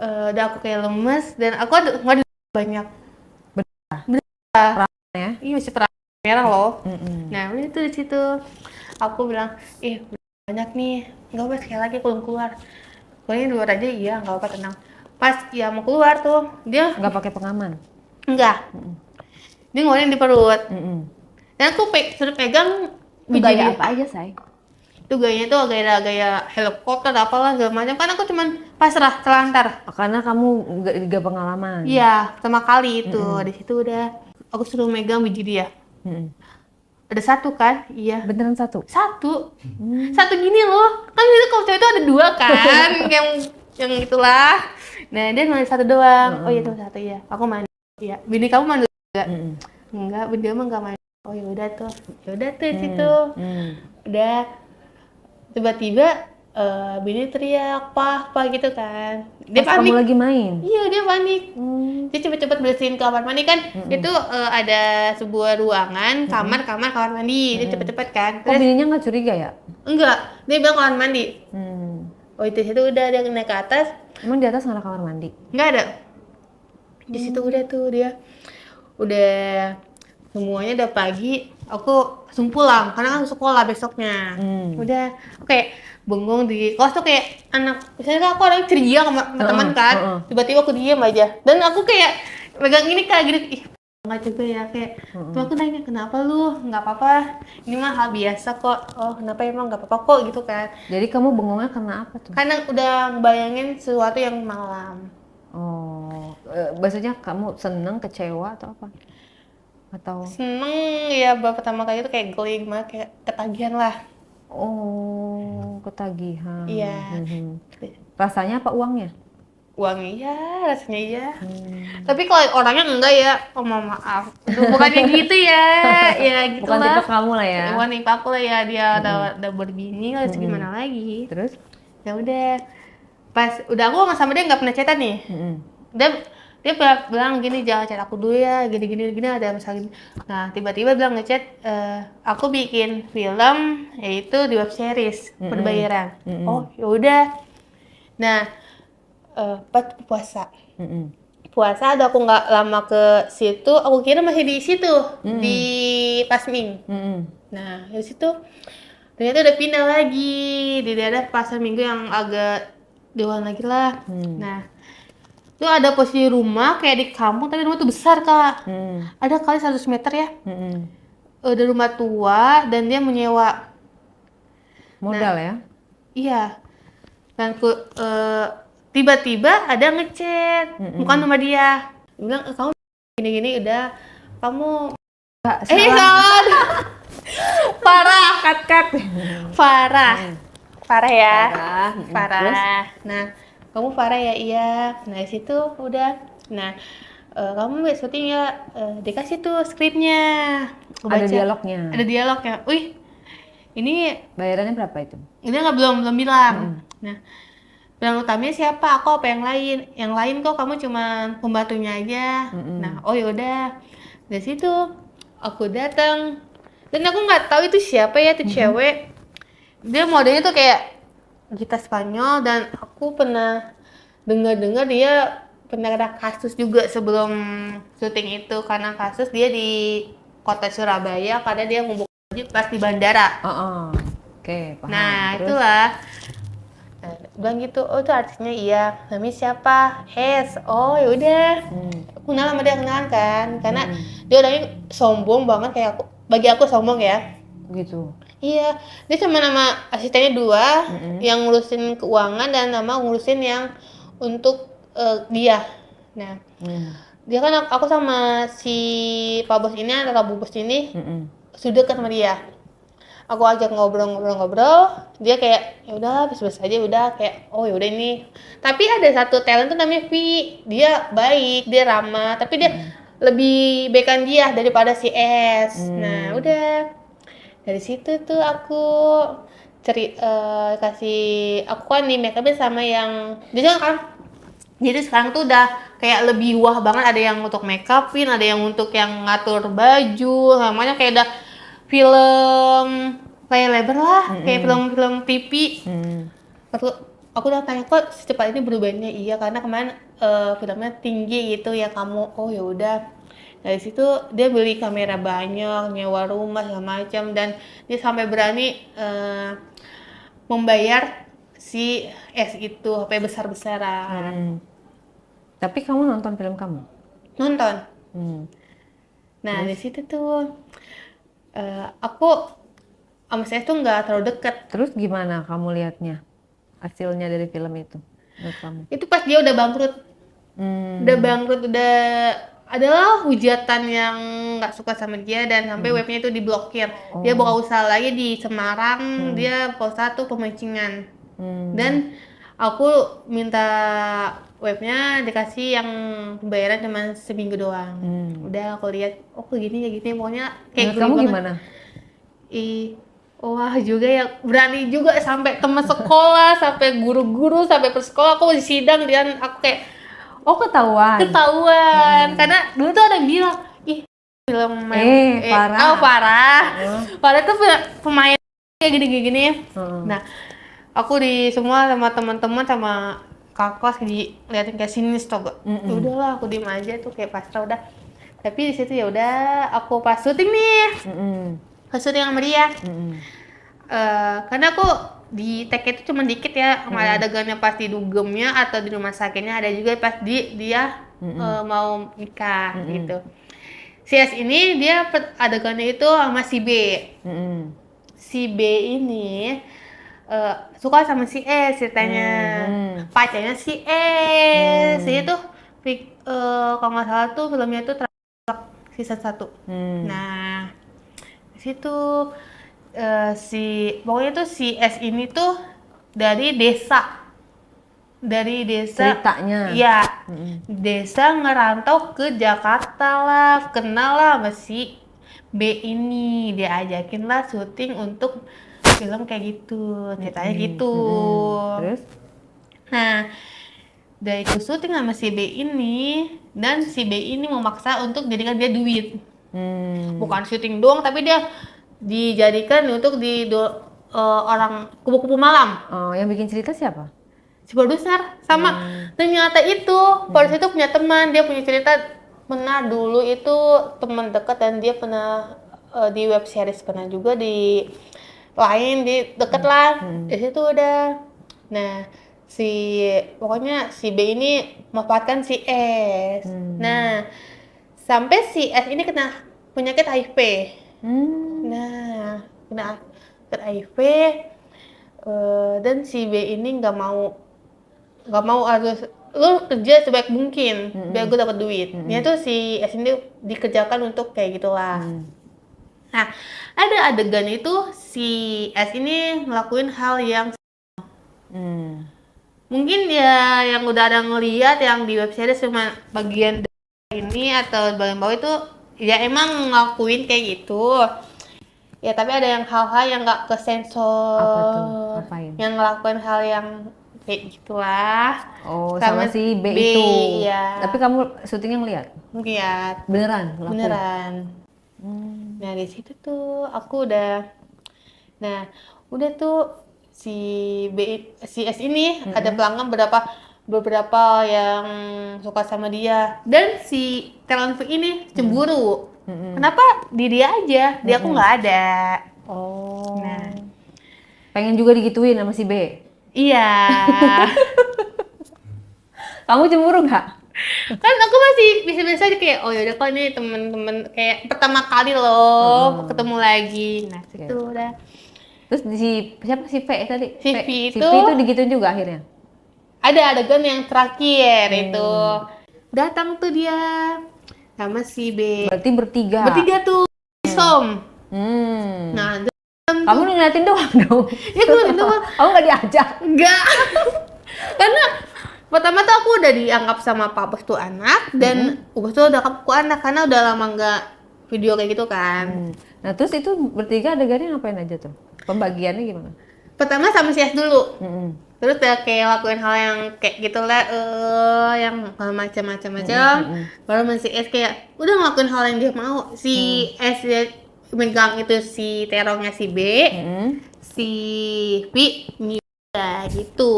udah aku kayak lemes dan aku ada nggak ada banyak Ya. iya masih terang merah loh. Nah udah tuh di situ aku bilang udah banyak nih, nggak apa sekali lagi aku keluar. Pokoknya di luar aja, iya nggak apa, tenang. Pas ya mau keluar tuh dia Nggak pakai pengaman. enggak, dia ngeluarin di perut. Dan aku suruh pegang biji Gaya dia. apa aja, say? Itu gayanya tuh gaya helikopter apalah segala macam, kan aku cuman pasrah telantar. Karena kamu nggak pengalaman. Iya, pertama kali itu di situ udah aku suruh megang biji dia. Ada satu kan? Iya. Beneran satu? Satu. Satu gini loh. Kan itu kalau cewek itu ada dua kan, yang itulah. Nah, dia cuma satu doang. Oh iya tuh satu ya. Aku mandi. Iya. Bini kamu mandi enggak? Enggak, bini kamu enggak mandi. Oh ya udah tuh. Ya udah tuh di situ. Udah tiba-tiba bini teriak, "Pah, pah," gitu kan. Dia Pas panik. kamu lagi main? Iya, dia panik. Dia cepet-cepet bersihin kamar mandi kan. Itu ada sebuah ruangan, kamar mandi. Dia cepet-cepet kan. Kok bininya nggak curiga ya? Enggak, dia bilang kamar mandi. Oh itu situ udah dia naik ke atas. Emang di atas nggak ada kamar mandi? Nggak ada. Di situ udah tuh dia. Udah semuanya udah pagi. Aku langsung pulang karena kan sekolah besoknya. Udah, aku kayak bengong di kelas tuh kayak anak. Misalnya aku orang ceria sama teman kan. Tiba-tiba aku diem aja. Dan aku kayak pegang ini kayak gini. Ih, nggak juga ya kayak. Terus aku nanya kenapa lu? Nggak apa-apa. Ini mah hal biasa kok. Oh kenapa emang nggak apa-apa kok gitu kan? Jadi kamu bengongnya karena apa tuh? Karena udah ngebayangin sesuatu yang malam. Oh, maksudnya kamu seneng, kecewa atau apa? Atau? Seneng ya, pertama kali itu kayak geli banget, kayak ketagihan lah. Oh, ketagihan. Iya. Rasanya apa uangnya? Uang iya, rasanya iya. Tapi kalau orangnya enggak ya, oh mohon maaf. Bukannya gitu ya, ya gitu Bukan lah. tipe kamu lah ya. Bukan tipe aku lah ya, dia udah berbini lah, gimana lagi. Terus? Ya udah, pas udah aku sama dia nggak pernah chatan nih. Dia bilang gini, jangan chat aku dulu ya, gini ada masalah gini. Nah tiba-tiba bilang ngechat, aku bikin film yaitu di web series berbayaran. Oh yaudah. Nah pas puasa ada aku nggak lama ke situ, aku kira masih di situ di Pasming. Nah di situ ternyata udah pindah lagi di daerah pasar Minggu yang agak jauhan lagi lah. Nah itu ada posisi rumah kayak di kampung tapi rumah tuh besar kak. Ada kali 100 meter ya. Ada rumah tua dan dia menyewa. Modal ya? Iya. Dan tiba-tiba ada ngechat, bukan nama dia. Dia bilang kamu gini-gini udah kamu salah. Parah. Cut. Parah ya. Parah. Nah, kamu Farah ya, iya. Nah di situ udah. Nah kamu syuting ya, dikasih tuh skripnya. Ada dialognya. Ada dialognya. Wih, ini Bayarannya berapa itu? dia nggak belum bilang. Nah, peran utamanya siapa? Aku apa yang lain? Yang lain kok kamu cuma pembantunya aja. Nah, oh yaudah. Dari situ aku datang dan aku nggak tahu itu siapa ya, itu cewek. Dia modelnya tuh kayak Gita Spanyol dan aku pernah dengar dia pernah ada kasus juga sebelum syuting itu, karena kasus dia di kota Surabaya karena dia ngumpul pas di bandara. Oke, paham. Nah, terus? itulah. Nah, bilang gitu, oh itu artisnya iya. Namanya siapa? Hes. Oh yaudah. Aku kenal sama dia, kenalan kan. Karena dia orangnya sombong banget kayak aku. Bagi aku sombong ya. Gitu. Iya, dia cuma nama asistennya dua, yang ngurusin keuangan dan nama ngurusin yang untuk dia. Nah, dia kan aku sama si Pak Bos ini, atau Bu Bos ini, sudah dekat sama dia. aku ajak ngobrol-ngobrol, dia kayak ya udah biasa aja, udah kayak oh ya udah ini. Tapi ada satu talent tuh namanya V, dia baik, dia ramah, tapi dia lebih baikan dia daripada si S. Nah udah dari situ tuh aku kasih, aku kan di make upnya sama yang dia kan, jadi sekarang tuh udah kayak lebih wah banget, ada yang untuk make upin, ada yang untuk yang ngatur baju, namanya kayak udah film layar lebar lah, kayak film-film TV. Aku udah tanya kok secepat ini berubahnya. Iya karena kemarin filmnya tinggi gitu ya kamu. Oh ya udah. Dari situ dia beli kamera banyak, nyewa rumah segala macam, dan dia sampai berani membayar si S itu sampai besar-besaran. Tapi kamu nonton film kamu? Nonton. Nah di situ tuh aku sama saya tuh nggak terlalu deket. Terus gimana kamu lihatnya hasilnya dari film itu menurut kamu? Itu pas dia udah bangkrut. Udah bangkrut, udah adalah hujatan yang nggak suka sama dia, dan sampai webnya itu diblokir. Dia buka usaha lagi di Semarang, dia buka usaha tuh pemancingan. Dan aku minta webnya dikasih yang pembayaran cuma seminggu doang. Udah aku lihat, oh gini ya gini, pokoknya kayak menurut kamu gimana? Wah juga ya, berani juga sampai teman sekolah, sampai guru-guru, sampai persekolah aku di sidang, dan aku kayak Oh ketahuan. karena dulu tuh ada yang bilang ih film Farah. Farah tuh pemain kayak gini-gini. Nah aku di semua sama teman-teman sama kakak kelas diliatin kayak sinis tau gak. Ya udahlah aku diem aja tuh kayak pasrah udah. Tapi di situ ya udah aku pas syuting nih, pas syuting sama dia. Karena aku di take itu cuma dikit ya, ada adegannya pas di dugemnya atau di rumah sakitnya, ada juga pas dia mau nikah gitu. Si S ini dia adegannya itu sama si B. Si B ini suka sama si S ceritanya. Pacarnya si S. Itu kalau nggak salah tuh filmnya tuh season 1. Nah, di situ pokoknya tuh si S ini tuh dari desa ceritanya. Iya. Desa ngerantau ke Jakarta lah, kenal lah sama si B ini, dia ajakin lah syuting untuk film kayak gitu, ceritanya gitu. Terus? Nah, dari itu syuting sama si B ini, dan si B ini memaksa untuk jadikan dia duit. Bukan syuting doang, tapi dia dijadikan untuk orang kupu-kupu malam. Yang bikin cerita siapa? Si produser sama. Ternyata itu produser itu punya teman, dia punya cerita pernah dulu itu teman dekat, dan dia pernah di web series, pernah juga di lain di deket lah. Di situ udah. Nah pokoknya si B ini memanfaatkan si S. Nah sampai si S ini kena penyakit HIV. Nah kena HIV, dan si B ini nggak mau harus lu kerja sebaik mungkin biar gue dapat duit. Dia tuh si S ini dikerjakan untuk kayak gitulah. Nah ada adegan itu si S ini ngelakuin hal yang mungkin ya yang udah ada ngeliat yang di web series cuma bagian ini atau bagian bawah itu ya emang ngelakuin kayak gitu. Ya tapi ada yang hal-hal yang nggak kesensor. Apa tuh? Apain? Yang ngelakuin hal yang kayak gitulah. Sama si B itu. Iya. Tapi kamu syutingnya ngeliat? Ngeliat. Beneran? Beneran. Nah di situ tuh aku udah. Nah udah tuh si S ini ada pelanggan beberapa yang suka sama dia, dan si talent ini cemburu. Kenapa di dia aja, dia aku nggak ada. Nah pengen juga digituin sama si B. Iya. Kamu cemburu nggak? Kan aku masih biasa-biasa aja kayak oh yaudah kok ini temen-temen kayak pertama kali loh ketemu lagi. Nah itu udah. Terus siapa si V tadi? Si V itu digituin juga akhirnya? Ada adegan yang terakhir itu datang tuh dia sama si B. Berarti bertiga tuh Som. Hmm. Nah Kamu ngeliatin doang dong. Ya gue itu mah Kamu nggak diajak? enggak. Karena pertama tuh aku udah dianggap sama Pak Bos tuh anak dan Bos tuh udah aku anak karena udah lama nggak video kayak gitu kan. Nah terus itu bertiga adegannya ngapain aja tuh? Pembagiannya gimana? Pertama sama si S dulu. Mm-mm. Terus ya kayak lakuin hal yang kayak gitulah, yang macam-macam. Baru si S kayak udah ngelakuin hal yang dia mau. Si S dia megang itu si terongnya si B, si B udah gitu.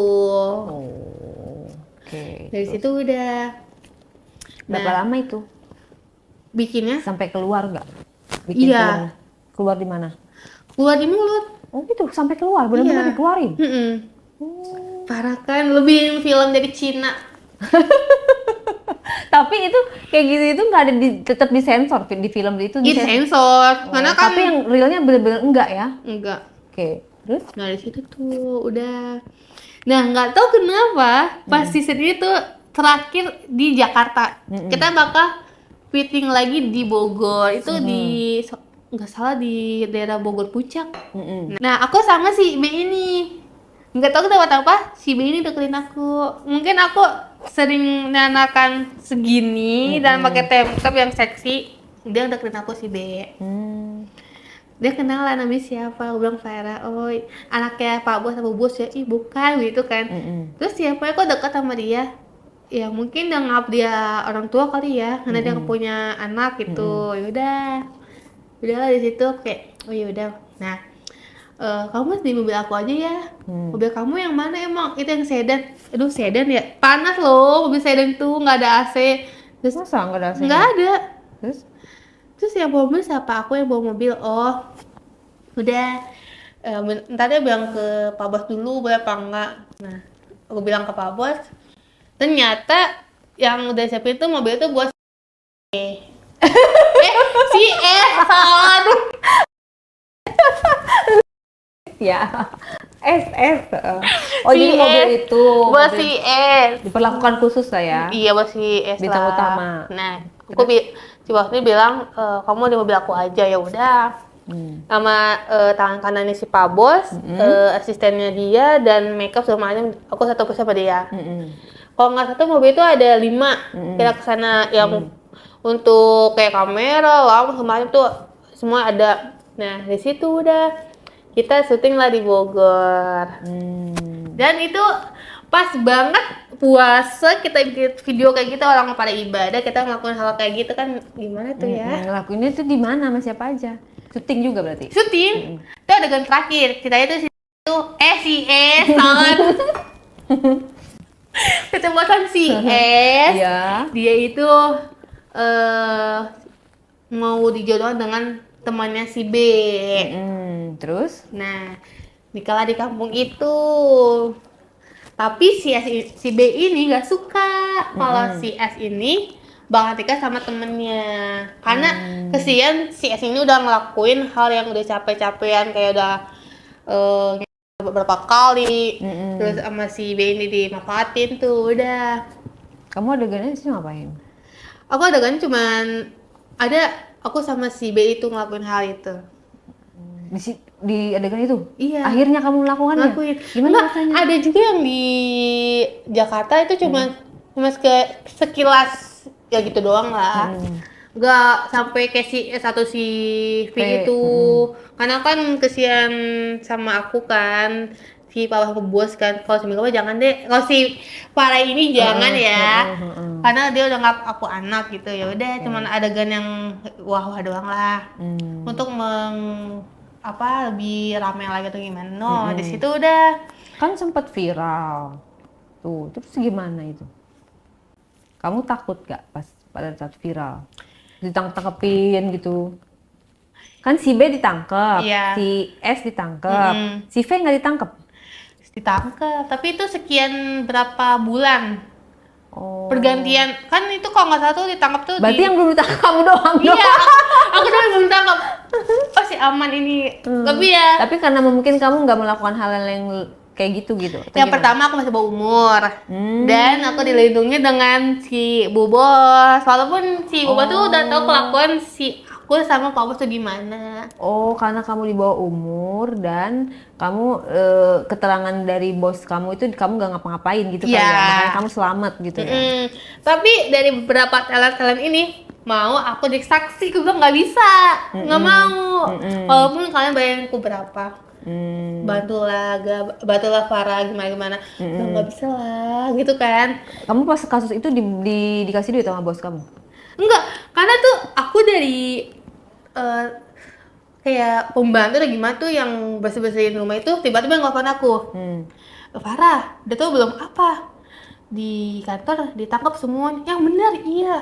Oh, oke. Dari situ udah. Berapa lama itu? Bikinnya Sampai keluar nggak? Bikin Iya. film? Keluar di mana? keluar di mulut. Oh gitu, sampai keluar, benar-benar Iya. dikeluarin. Parah kan, lebih film dari Cina. Tapi itu kayak gitu itu nggak ada tetap disensor di film itu Ini sensor, karena kan tapi yang realnya bener-bener enggak ya? enggak. Oke, terus? Nah dari situ tuh udah. Nah nggak tahu kenapa pas season ini tuh terakhir di Jakarta. Kita bakal fitting lagi di Bogor. Itu di nggak salah di daerah Bogor Puncak. Nah aku sama si B ini nggak tahu kenapa apa si B ini deketin aku. Mungkin aku sering nanakan segini dan pakai tank top yang seksi. Dia deketin aku si B. Dia kenalan namanya siapa, aku bilang Farah. Oh anaknya Pak Bos sama Bos ya. Ih bukan gitu kan. Terus siapa kok dekat sama dia? Ya mungkin dia nganggap dia orang tua kali ya, karena dia punya anak gitu. Yaudah di situ kayak oh yaudah. Nah kamu di mobil aku aja ya. Mobil kamu yang mana emang? Itu yang sedan. Aduh sedan ya, panas loh mobil sedan tuh, nggak ada AC. Terus Masa nggak ada AC-nya? nggak ada. Terus Yang bawa mobil siapa? Aku yang bawa mobil. Oh udah, ntar dia bilang ke Pak Bos dulu boleh apa enggak. Nah aku bilang ke Pak Bos, ternyata yang udah siapin itu mobil itu buat si salah. Aduh. ya SS. Oh Si jadi mobil S. itu Buat mobil si S. diperlakukan khusus lah ya. Iya buat si S Bintang lah. utama. Nah aku si Bos ini bilang kamu di mobil aku aja. Ya udah. Sama tangan kanannya si Pak Bos, asistennya dia dan makeup semuanya aku satu sama dia. Kalau nggak satu mobil itu ada 5 kita kesana yang untuk kayak kamera, lampu semuanya tuh semua ada. Nah di situ udah kita syuting lah di Bogor. Dan itu pas banget puasa kita bikin video kayak gitu, orang pada ibadah kita ngelakuin hal kayak gitu kan gimana tuh ya? Ngelakuinnya tuh di mana sama siapa aja? Syuting juga berarti? Syuting. Itu adegan terakhir. Ceritanya tuh si S sangat kecepatan si S. Iya. Dia itu mau dijodohin dengan temannya si B. Terus? Nah, nikahlah di kampung itu. Tapi si B ini nggak suka kalau si S ini bakal nikah sama temennya. Karena kesian si S ini udah ngelakuin hal yang udah capek-capean, kayak udah beberapa kali. Terus sama si B ini dimanfaatin tuh udah. Kamu adegannya sih ngapain? Aku adegan cuman ada aku sama si B itu ngelakuin hal itu. Di adegan itu? Iya. Akhirnya kamu melakukannya? Ngelakuin. Gimana rasanya? Ada juga yang di Jakarta itu cuma sekilas ya gitu doang lah. Nggak sampai kayak si S atau si V itu. Karena kan kesian sama aku kan. Si Papa Bos kan. Kalau si Mika jangan deh. Kalau si Farah ini jangan ya. Karena dia udah nggak aku anak gitu. Ya udah cuman adegan yang wah doang lah. Untuk lebih ramai lagi atau gimana. No, di situ udah Kan sempat viral. Tuh, terus gimana itu? Kamu takut gak pas pada saat viral? Ditangkepin gitu. Kan si B ditangkep, Iya. si S ditangkep, si V nggak ditangkep. ditangkap. Tapi itu sekian berapa bulan Oh. pergantian. Kan itu kalau nggak salah tuh ditangkap tuh Berarti yang belum ditangkap kamu doang. Iya, aku tuh belum tangkap. Oh si aman ini. Tapi ya. Tapi karena mungkin kamu nggak melakukan hal yang kayak gitu atau Yang gimana? pertama aku masih bawah umur dan aku dilindungi dengan si Bu Bos. Walaupun si Bu Bos tuh udah tahu kelakuan si aku sama Pak Bos tuh gimana. Oh, karena kamu di bawah umur dan kamu keterangan dari bos kamu itu kamu nggak ngapa-ngapain gitu kan Iya. ya, makanya kamu selamat gitu ya. Tapi dari beberapa talent-talent ini mau aku jadi saksi, aku bilang nggak bisa, nggak mau. Walaupun kalian bayangin aku berapa, bantulah Farah gimana, nggak bisa lah, gitu kan. Kamu pas kasus itu dikasih duit sama bos kamu? Enggak, karena tuh aku dari eh, kayak pembantu atau gimana tuh yang bersih-bersihin rumah itu tiba-tiba nelfon aku. Farah, udah tahu belum apa? Di kantor ditangkap semuanya. Yang benar, iya.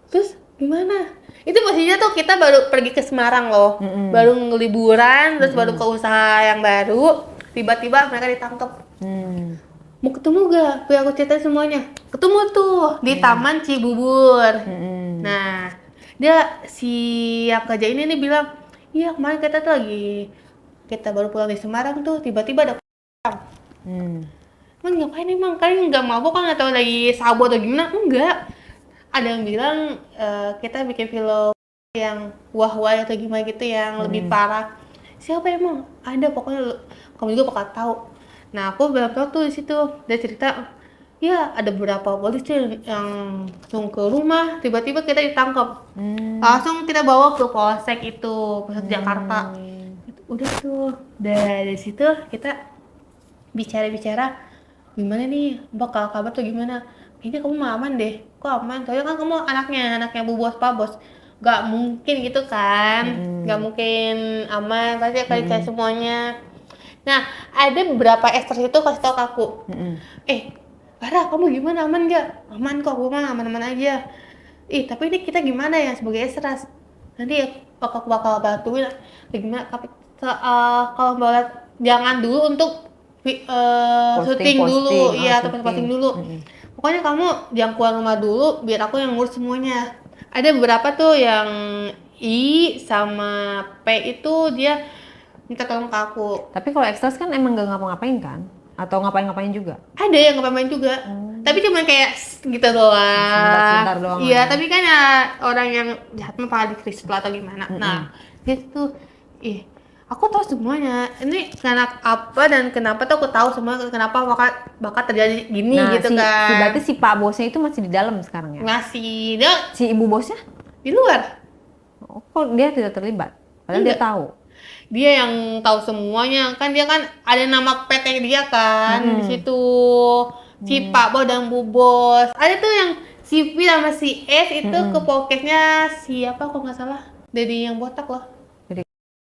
Terus gimana? Itu posisinya tuh kita baru pergi ke Semarang loh. Baru ngeliburan, terus baru ke usaha yang baru. Tiba-tiba mereka ditangkap. Mau ketemu gak? Biar aku ceritain semuanya. Ketemu tuh di Taman Cibubur. Nah, dia si yang kerja ini nih bilang, iya kemarin kita tuh kita baru pulang di Semarang tuh, tiba-tiba ada Emang ngapain emang? Kalian nggak mabuk kan atau lagi sabu atau gimana? Enggak. Ada yang bilang kita bikin film yang wah-wah atau gimana gitu yang lebih parah. Siapa emang? Ada, pokoknya kamu juga bakal tahu. Nah, aku bilang tuh di situ dia cerita, ya ada beberapa polisi yang langsung ke rumah, tiba-tiba kita ditangkap. Langsung kita bawa ke Polsek itu, Polsek Jakarta. Udah tuh, dari situ kita bicara-bicara, gimana nih, bakal kabar tuh gimana? Kayaknya kamu mah aman deh. Kok aman? Soalnya kan kamu anaknya Bu Bos, Pak Bos. Gak mungkin gitu kan, gak mungkin aman, pasti akan dicari semuanya. Nah, ada beberapa ekstras itu kasih tau ke aku. Farah, kamu gimana, aman gak? Aman kok, gue mah aman-aman aja. Tapi ini kita gimana ya sebagai ekstras? Nanti aku bakal bantuin. Gimana? Tapi kalau boleh jangan dulu untuk syuting dulu, iya, atau posting dulu. Pokoknya kamu jangan keluar rumah dulu, biar aku yang ngurus semuanya. Ada beberapa tuh yang I sama P itu dia minta tolong ke aku. Tapi kalau ekstras kan emang gak ngapa-ngapain kan? Atau ngapain-ngapain juga? Ada yang ngapain juga. Tapi cuma kayak gitu doang. Sebentar doang. Iya, tapi kan ya orang yang jahat mah paling kristal atau gimana. Nah, dia tuh aku tahu semuanya. Ini karena apa dan kenapa tuh aku tahu semua, kenapa bakal terjadi gini gitu kan. Berarti si Pak Bosnya itu masih di dalam sekarang ya? Masih, dia Si ibu bosnya? di luar. Oh, kok dia tidak terlibat? Padahal dia tahu. Dia yang tahu semuanya, kan dia kan ada nama PT dia kan di situ. Si Pak Bos dan Bu Bos. Ada tuh yang si P sama si S itu ke pokoknya siapa kok nggak salah? Dedi yang botak loh.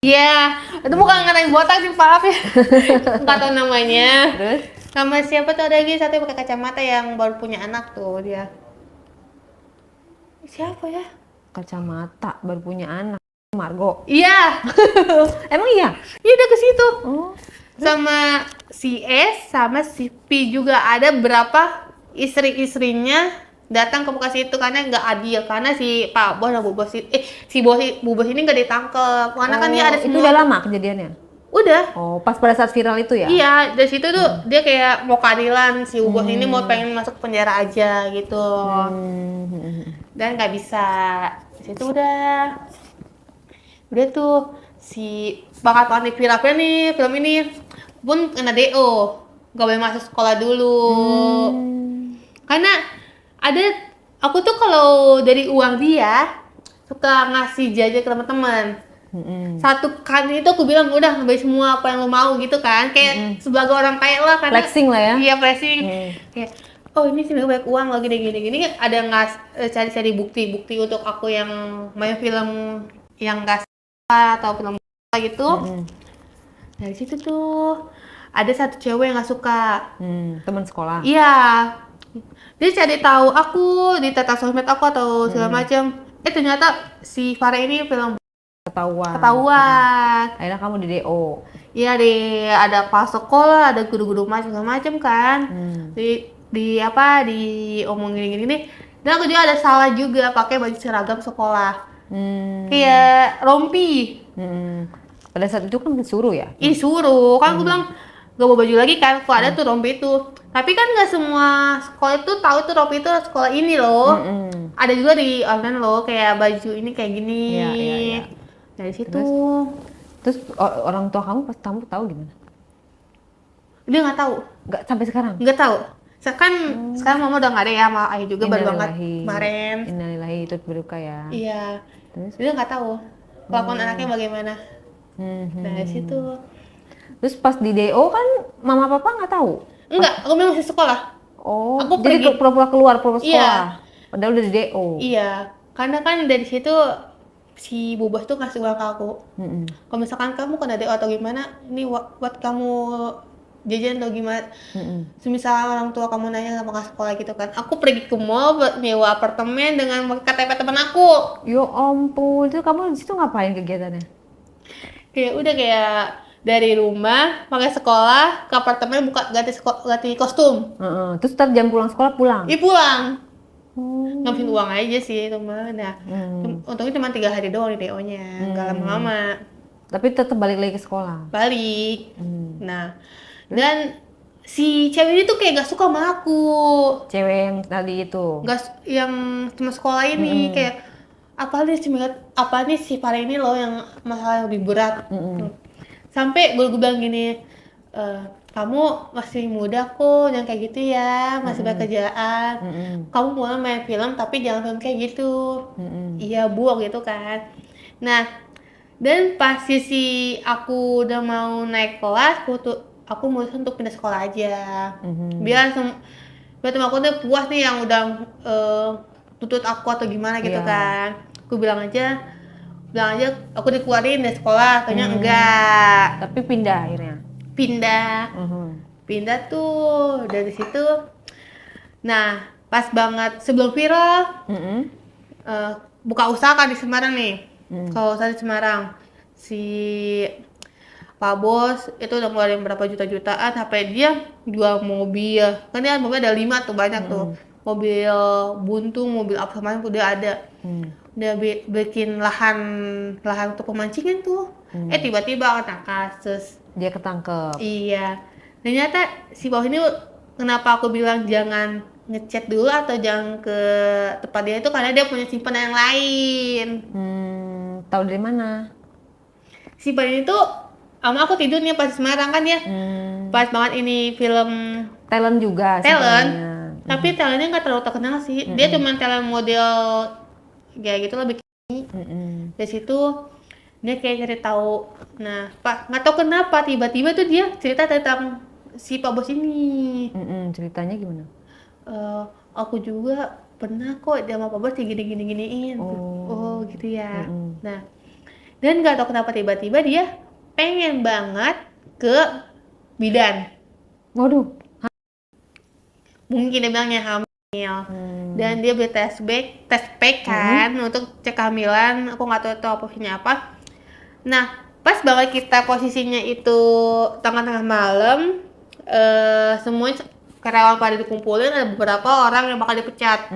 Iya, itu bukan ngatain botak sih, maaf ya. Nggak tahu namanya. Terus? Sama siapa tuh ada lagi satu yang pakai kacamata yang baru punya anak tuh dia. Siapa ya? Kacamata baru punya anak. Margo. Iya. Emang iya? Iya udah ke situ. Oh. Sama si S sama si P juga ada berapa istri-istrinya datang ke lokasi itu karena nggak adil, karena si Pak Bos dan Bu Bos Bu Bos ini nggak ditangkap karena kan dia ada semua. Itu udah lama kejadiannya? Udah. Oh, pas pada saat viral itu ya? Iya, dari situ tuh dia kayak mau keadilan, si Bu Bos ini mau pengen masuk penjara aja gitu. Dan nggak bisa. Di situ udah tuh si bakat wanita viral nih film ini pun kena DO, nggak boleh masuk sekolah dulu. Karena aku tuh kalau dari uang dia suka ngasih jajan ke teman-teman. Satu kan itu aku bilang udah ambil semua apa yang lo mau gitu kan, kayak sebagai orang kaya lah, karena Flexing lah ya? Iya, flexing. Kayak oh ini sih banyak uang lagi gini ada cari bukti untuk aku yang main film yang nggak atau film gitu. Dari situ tuh ada satu cewek yang nggak suka. Teman sekolah? Iya, dia cari tahu aku di tata sosmed aku atau segala macam. Ternyata si Farah ini film ketahuan. Akhirnya kamu di DO? Iya, ada pas sekolah, ada guru-guru segala macam kan. Diomongin gini. Dan aku juga ada salah juga pakai baju seragam sekolah. Kayak rompi. Pada saat itu kan disuruh ya? Suruh. Kan aku bilang gak bawa baju lagi kan, kalau ada tuh rompi itu. Tapi kan nggak semua sekolah itu tahu tuh rompi itu sekolah ini loh. Ada juga di online loh, kayak baju ini kayak gini. Iya. Dari situ. Terus orang tua kamu pas kamu tahu gimana? Dia nggak tahu. Nggak sampai sekarang? Nggak tahu. Sekarang mama udah nggak ada ya, sama ayah juga baru banget kemarin. Innalillahi itu berduka ya. Iya. Terus? Dia nggak tahu kelakuan anaknya bagaimana. Dari situ. Terus pas di DO kan mama papa nggak tahu? Enggak, aku memang masih sekolah. Oh, aku jadi pergi. pura-pura keluar sekolah. Iya. Padahal udah di DO. Iya, karena kan dari situ si Bu Bos tuh kasih uang ke aku. Kalau misalkan kamu kena DO atau gimana, ini buat kamu jajan atau gimana. Semisal orang tua kamu nanya sama ke sekolah gitu kan, aku pergi ke mall buat nyewa apartemen dengan KTP teman aku. Yo ampun, itu kamu di situ ngapain kegiatannya? Kayak udah kayak dari rumah pakai sekolah ke apartemen buka ganti kostum. Terus ntar jam pulang sekolah pulang? Iya pulang. Ngabisin uang aja sih itu mah. Nah, untungnya cuma 3 hari doang di DO-nya, nggak lama-lama. Tapi tetap balik lagi ke sekolah? Balik. Nah, dan si cewek ini tuh kayak gak suka sama aku. Cewek yang tadi itu? Yang cuma sekolah ini, kayak apa nih si Pare ini loh yang masalah lebih berat. Sampai gue bilang gini, kamu masih muda kok, jangan kayak gitu ya, masih banyak kerjaan. Kamu mau main film tapi jangan film kayak gitu. Iya bu, gitu kan. Nah, dan pas sisi aku udah mau naik kelas, aku memutuskan untuk pindah sekolah aja. Biar temen aku tuh puas nih yang udah tuntut aku atau gimana gitu kan. Aku bilang aja aku dikeluarin dari sekolah, ternyata enggak. Tapi pindah akhirnya? Pindah tuh dari situ. Nah, pas banget sebelum viral, buka usaha kan di Semarang nih. Kalau usaha di Semarang, si Pak Bos itu udah ngeluarin berapa juta-jutaan, sampai dia jual mobil. Kan dia mobil ada 5 tuh, banyak tuh. Mobil buntung, mobil apa macam tuh dia ada. Dia bikin lahan untuk pemancingan tuh. Tiba-tiba kena kasus. Dia ketangkep. Iya. Ternyata si bawah ini, kenapa aku bilang jangan ngechat dulu atau jangan ke tempat dia itu, karena dia punya simpanan yang lain. Tahu dari mana? Simpanan itu sama aku tidur nih pas di Semarang kan ya. Pas banget ini film talent juga. Tapi talentnya nggak terlalu terkenal sih. Dia cuma talent model kayak gitu lah, bikini. Dari situ dia kayak cari tahu. Nah, Pak, nggak tahu kenapa tiba-tiba tuh dia cerita tentang si Pak Bos ini. Ceritanya gimana? Aku juga pernah kok sama Pak Bos giniin. Oh gitu ya. Nah, dan nggak tahu kenapa tiba-tiba dia pengen banget ke bidan. Waduh. Mungkin dia bilangnya hamil. Dan dia beli tes pack kan untuk cek kehamilan. Aku nggak tahu itu posisinya apa. Nah, pas banget kita posisinya itu tengah-tengah malam, semuanya karyawan pada dikumpulin, ada beberapa orang yang bakal dipecat.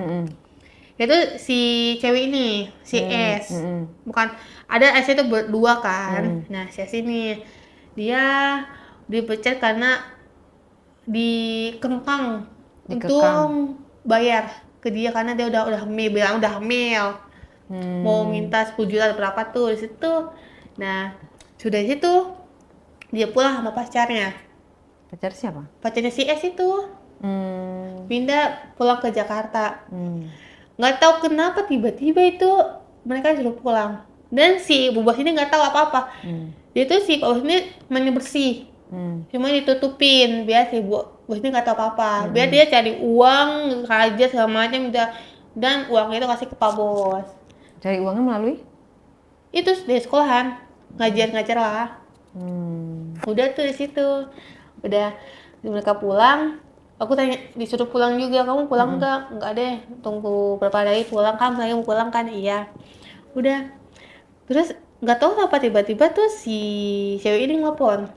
Itu si cewek ini, si S. Bukan, ada S itu berdua kan. Nah, si S ini dia dipecat karena dikekang untuk bayar ke dia karena dia udah hamil. Mau minta 10 juta berapa tuh di situ. Nah, sudah di situ dia pulang sama pacarnya. Pacar siapa? Pacarnya si S itu. Pindah pulang ke Jakarta. Nggak tahu kenapa tiba-tiba itu mereka disuruh pulang. Dan si Bu Bos ini nggak tahu apa-apa. Dia tuh si Pak Bos ini mainnya bersih. Cuma ditutupin biar si Bu Bos ini nggak tahu apa-apa. Biar dia cari uang, kerja segala macam, dan uangnya itu kasih ke Pak Bos. Cari uangnya melalui? Itu dari sekolahan, ngajar lah. Udah tuh di situ. Udah mereka pulang. Aku tanya, disuruh pulang juga, kamu pulang enggak? Enggak deh, tunggu berapa hari pulang, kamu lagi mau pulang kan? Iya. Udah. Terus nggak tahu kenapa tiba-tiba tuh si cewek ini ngelepon.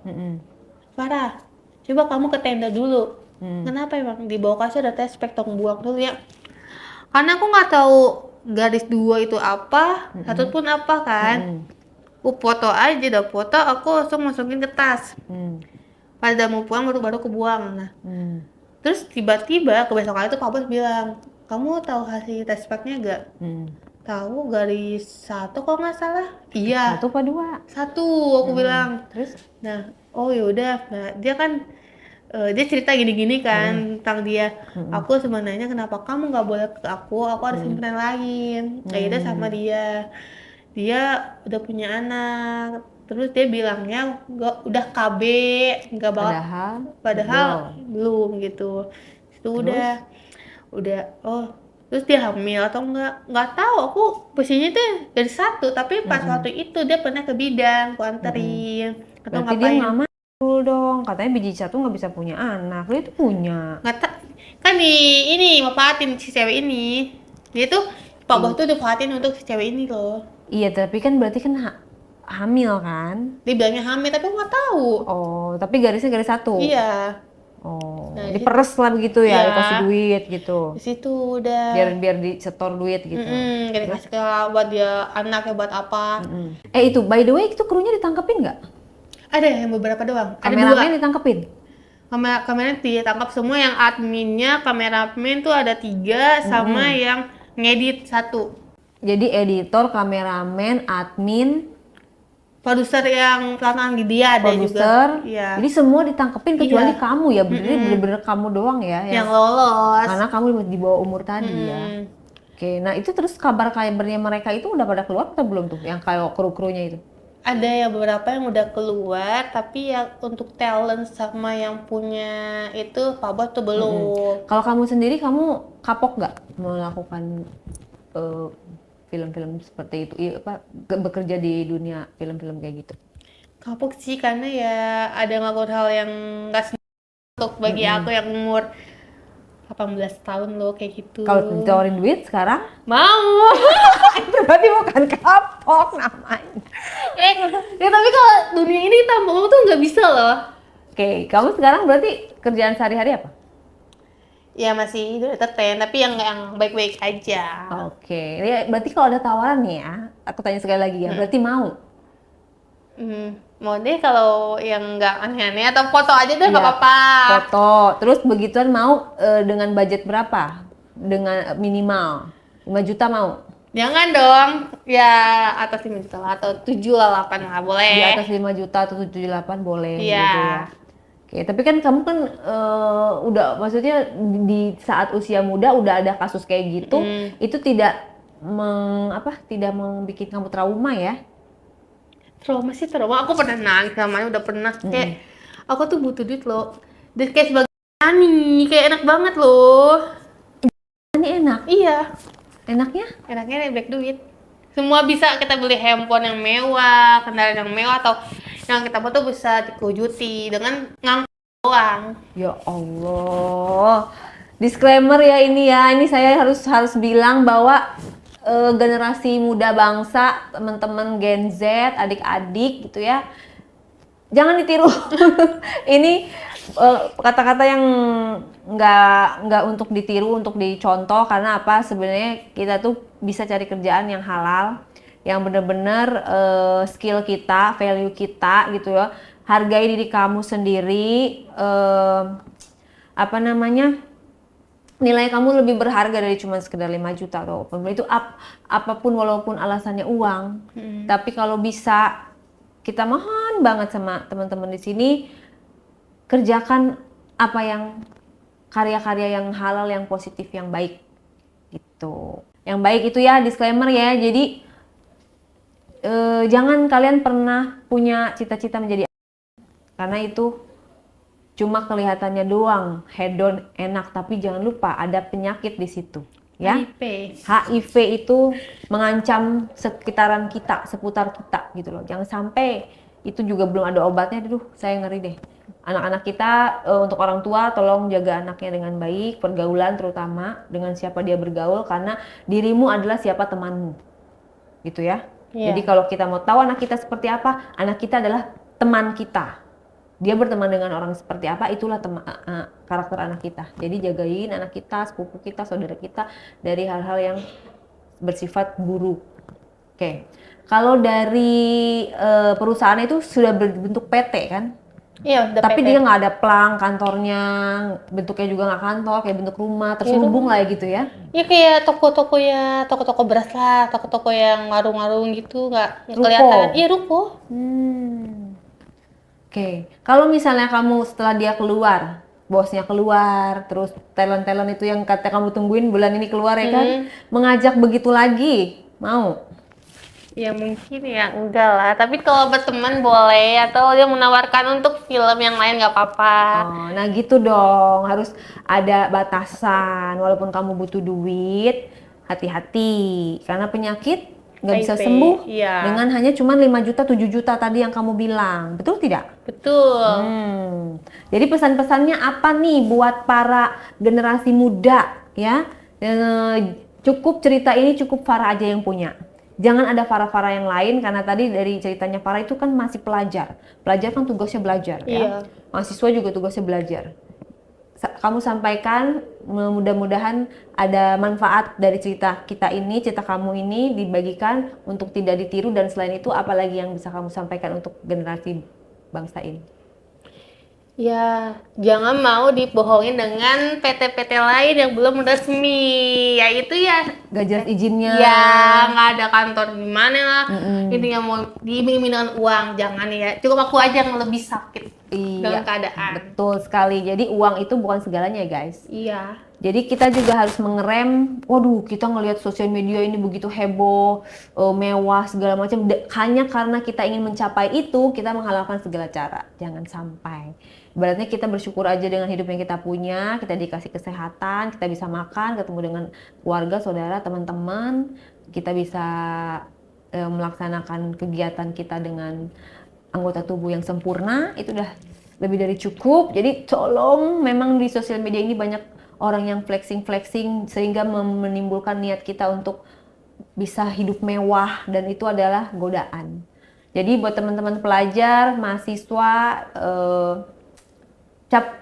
Farah, coba kamu ke tenda dulu. Kenapa emang? Di bawah kasur ada tes pack, tolong buang dulu ya. Karena aku nggak tahu garis 2 itu apa, satu pun apa kan. Aku foto aja, udah foto, aku langsung masukin ke tas. Pas udah mau pulang baru kebuang. Nah, terus tiba-tiba kebesokan itu Pak Bos bilang, kamu tahu hasil tes speknya gak? Tahu, garis 1 kalau nggak salah. Iya. 1 apa 2? 1 aku bilang. Terus? Nah, oh yaudah. Nah, dia kan dia cerita gini-gini kan tentang dia. Aku sebenarnya kenapa kamu nggak boleh ke aku ada simpenan lain. Nah, yaudah sama dia. Dia udah punya anak. Terus dia bilangnya nggak, udah KB, nggak bakal. Padahal belum gitu. Itu udah terus dia hamil atau nggak tahu, aku posisinya tuh dari 1, tapi pas waktu itu dia pernah ke bidan, aku anterin atau berarti ngapain. dia mama dulu dong, katanya biji 1 nggak bisa punya anak, dia itu punya. Kan ini manfaatin si cewek ini, dia tuh Pak Bos tuh dimanfaatin untuk si cewek ini loh. Iya, tapi kan berarti kan hamil kan? Dia bilangnya hamil tapi aku nggak tahu. Oh, tapi garisnya garis 1. Iya. Oh, Nah, diperes lah begitu ya, iya, dikasih duit gitu. Di situ udah. Biar disetor duit gitu. Jadi kasih ke buat dia anaknya buat apa. Itu by the way itu krunya ditangkepin nggak? Ada yang beberapa doang. Ada 2. Kameramen ditangkepin? Kameramen ditangkap semua, yang adminnya, kameramen tuh ada 3, sama yang ngedit 1. Jadi editor, kameramen, admin, Produser yang pelan dia ada produser, juga. Iya. jadi semua ditangkepin kecuali Iya. kamu ya, bener-bener kamu doang ya Yang lolos. karena kamu di bawah umur tadi ya. Oke, nah itu terus kabarnya mereka itu udah pada keluar atau belum tuh, yang kayak kru-krunya itu? Ada yang beberapa yang udah keluar, tapi yang untuk talent sama yang punya itu Pak Bos tuh belum. Kalau kamu sendiri, kamu kapok nggak melakukan film-film seperti itu, bekerja di dunia film-film kayak gitu? Kapok sih, karena ya ada yang ngelakuin hal yang nggak untuk bagi aku yang umur 18 tahun loh, kayak gitu. Kalau ditawarin duit sekarang? Mau. Itu berarti bukan kapok namanya. Ya tapi kalau dunia ini tanpa mau tuh nggak bisa loh. Oke, kamu sekarang berarti kerjaan sehari-hari apa? Ya masih itu entertain, tapi yang baik-baik aja. Oke, ya, berarti kalau ada tawaran nih ya, aku tanya sekali lagi ya, berarti mau? Mau deh kalau yang nggak aneh-aneh, atau foto aja deh nggak apa-apa. Foto, terus begituan mau dengan budget berapa? Dengan minimal 5 juta mau? Jangan dong, ya atas 5 juta lah, atau 7 lah, 8 lah, boleh. Di atas 5 juta atau 7, 8 boleh Iya. gitu ya. Oke, tapi kan kamu kan udah, maksudnya di saat usia muda udah ada kasus kayak gitu, itu tidak tidak membuat kamu trauma ya? Trauma sih trauma, aku pernah nangis namanya, udah pernah kayak aku tuh butuh duit loh. Dan kayak sebagai Ani, kayak enak banget loh. Ini enak? Iya. Enaknya? Enaknya black duit. Semua bisa, kita beli handphone yang mewah, kendaraan yang mewah, atau yang kita mau tuh bisa dikujuti dengan ngangkut doang. Ya Allah. Disclaimer ya ini ya, ini saya harus bilang bahwa generasi muda bangsa, teman-teman Gen Z, adik-adik gitu ya, jangan ditiru. Ini kata-kata yang nggak untuk ditiru, untuk dicontoh, karena apa? Sebenarnya kita tuh bisa cari kerjaan yang halal, yang benar-benar skill kita, value kita gitu ya. Hargai diri kamu sendiri, nilai kamu lebih berharga dari cuma sekedar 5 juta atau apapun itu, apapun walaupun alasannya uang. Tapi kalau bisa, kita mohon banget sama teman-teman di sini, kerjakan apa yang karya-karya yang halal, yang positif, yang baik gitu. Yang baik itu ya, disclaimer ya. Jadi jangan kalian pernah punya cita-cita menjadi, karena itu cuma kelihatannya doang, hedon, enak, tapi jangan lupa ada penyakit di situ, ya. HIV itu mengancam sekitaran kita, seputar kita gitu loh. Jangan sampai itu juga belum ada obatnya, aduh saya ngeri deh. Anak-anak kita, untuk orang tua tolong jaga anaknya dengan baik, pergaulan terutama, dengan siapa dia bergaul, karena dirimu adalah siapa temanmu, gitu ya. Jadi kalau kita mau tahu anak kita seperti apa, anak kita adalah teman kita. Dia berteman dengan orang seperti apa, itulah karakter anak kita. Jadi jagain anak kita, sepupu kita, saudara kita dari hal-hal yang bersifat buruk. Oke. Kalau dari perusahaan itu sudah berbentuk PT kan? Iya, udah Tapi PT. dia nggak ada plang kantornya, bentuknya juga nggak kantor, kayak bentuk rumah, terselubung lah ya gitu ya. Ya kayak toko-toko beras lah, toko-toko yang warung-warung gitu, nggak Ruko. kelihatan. Iya, ruko. Oke, kalau misalnya kamu setelah dia keluar, bosnya keluar, terus talent-talent itu yang kata kamu tungguin bulan ini keluar ya kan, mengajak begitu lagi, mau? Ya mungkin ya enggak lah, tapi kalau berteman boleh, atau dia menawarkan untuk film yang lain nggak apa-apa. Oh, nah gitu dong, harus ada batasan. Walaupun kamu butuh duit, hati-hati, karena penyakit nggak bisa HIV, sembuh iya. dengan hanya cuma 5 juta, 7 juta tadi yang kamu bilang, betul tidak? Betul. Jadi pesan-pesannya apa nih buat para generasi muda ya? Cukup cerita ini cukup Farah aja yang punya. Jangan ada Farah-Farah yang lain karena tadi dari ceritanya Farah itu kan masih pelajar. Pelajar kan tugasnya belajar ya. Iya. Mahasiswa juga tugasnya belajar. Kamu sampaikan mudah-mudahan ada manfaat dari cerita kita ini, cerita kamu ini dibagikan untuk tidak ditiru dan selain itu apalagi yang bisa kamu sampaikan untuk generasi bangsa ini. Ya, jangan mau dibohongin dengan PT-PT lain yang belum resmi. Ya itu ya, Gak jelas izinnya. ya nggak ada kantor di mana lah. Intinya mau diiming-iming dengan uang, jangan ya. Cukup aku aja yang lebih sakit dengan keadaan. Betul sekali. Jadi uang itu bukan segalanya guys. Iya. Jadi kita juga harus mengerem, waduh kita ngelihat sosial media ini begitu heboh, mewah segala macam. Hanya karena kita ingin mencapai itu, kita menghalalkan segala cara. Jangan sampai. Ibaratnya kita bersyukur aja dengan hidup yang kita punya, kita dikasih kesehatan, kita bisa makan, ketemu dengan keluarga, saudara, teman-teman, kita bisa melaksanakan kegiatan kita dengan anggota tubuh yang sempurna, itu udah lebih dari cukup. Jadi tolong, memang di sosial media ini banyak orang yang flexing sehingga menimbulkan niat kita untuk bisa hidup mewah dan itu adalah godaan. Jadi buat teman-teman pelajar, mahasiswa,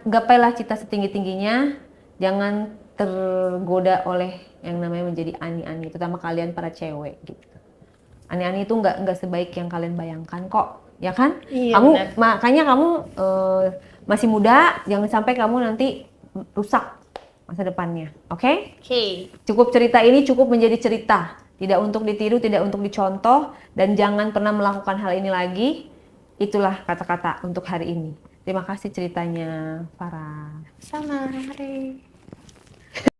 gapailah cita setinggi-tingginya, jangan tergoda oleh yang namanya menjadi ani-ani, terutama kalian para cewek gitu. Ani-ani itu nggak sebaik yang kalian bayangkan kok, ya kan? Iya, Kamu benar. makanya kamu masih muda, jangan sampai kamu nanti rusak masa depannya, oke? Oke. Cukup cerita ini cukup menjadi cerita, tidak untuk ditiru, tidak untuk dicontoh, dan jangan pernah melakukan hal ini lagi. Itulah kata-kata untuk hari ini. Terima kasih ceritanya, Farah. Sama, Hari.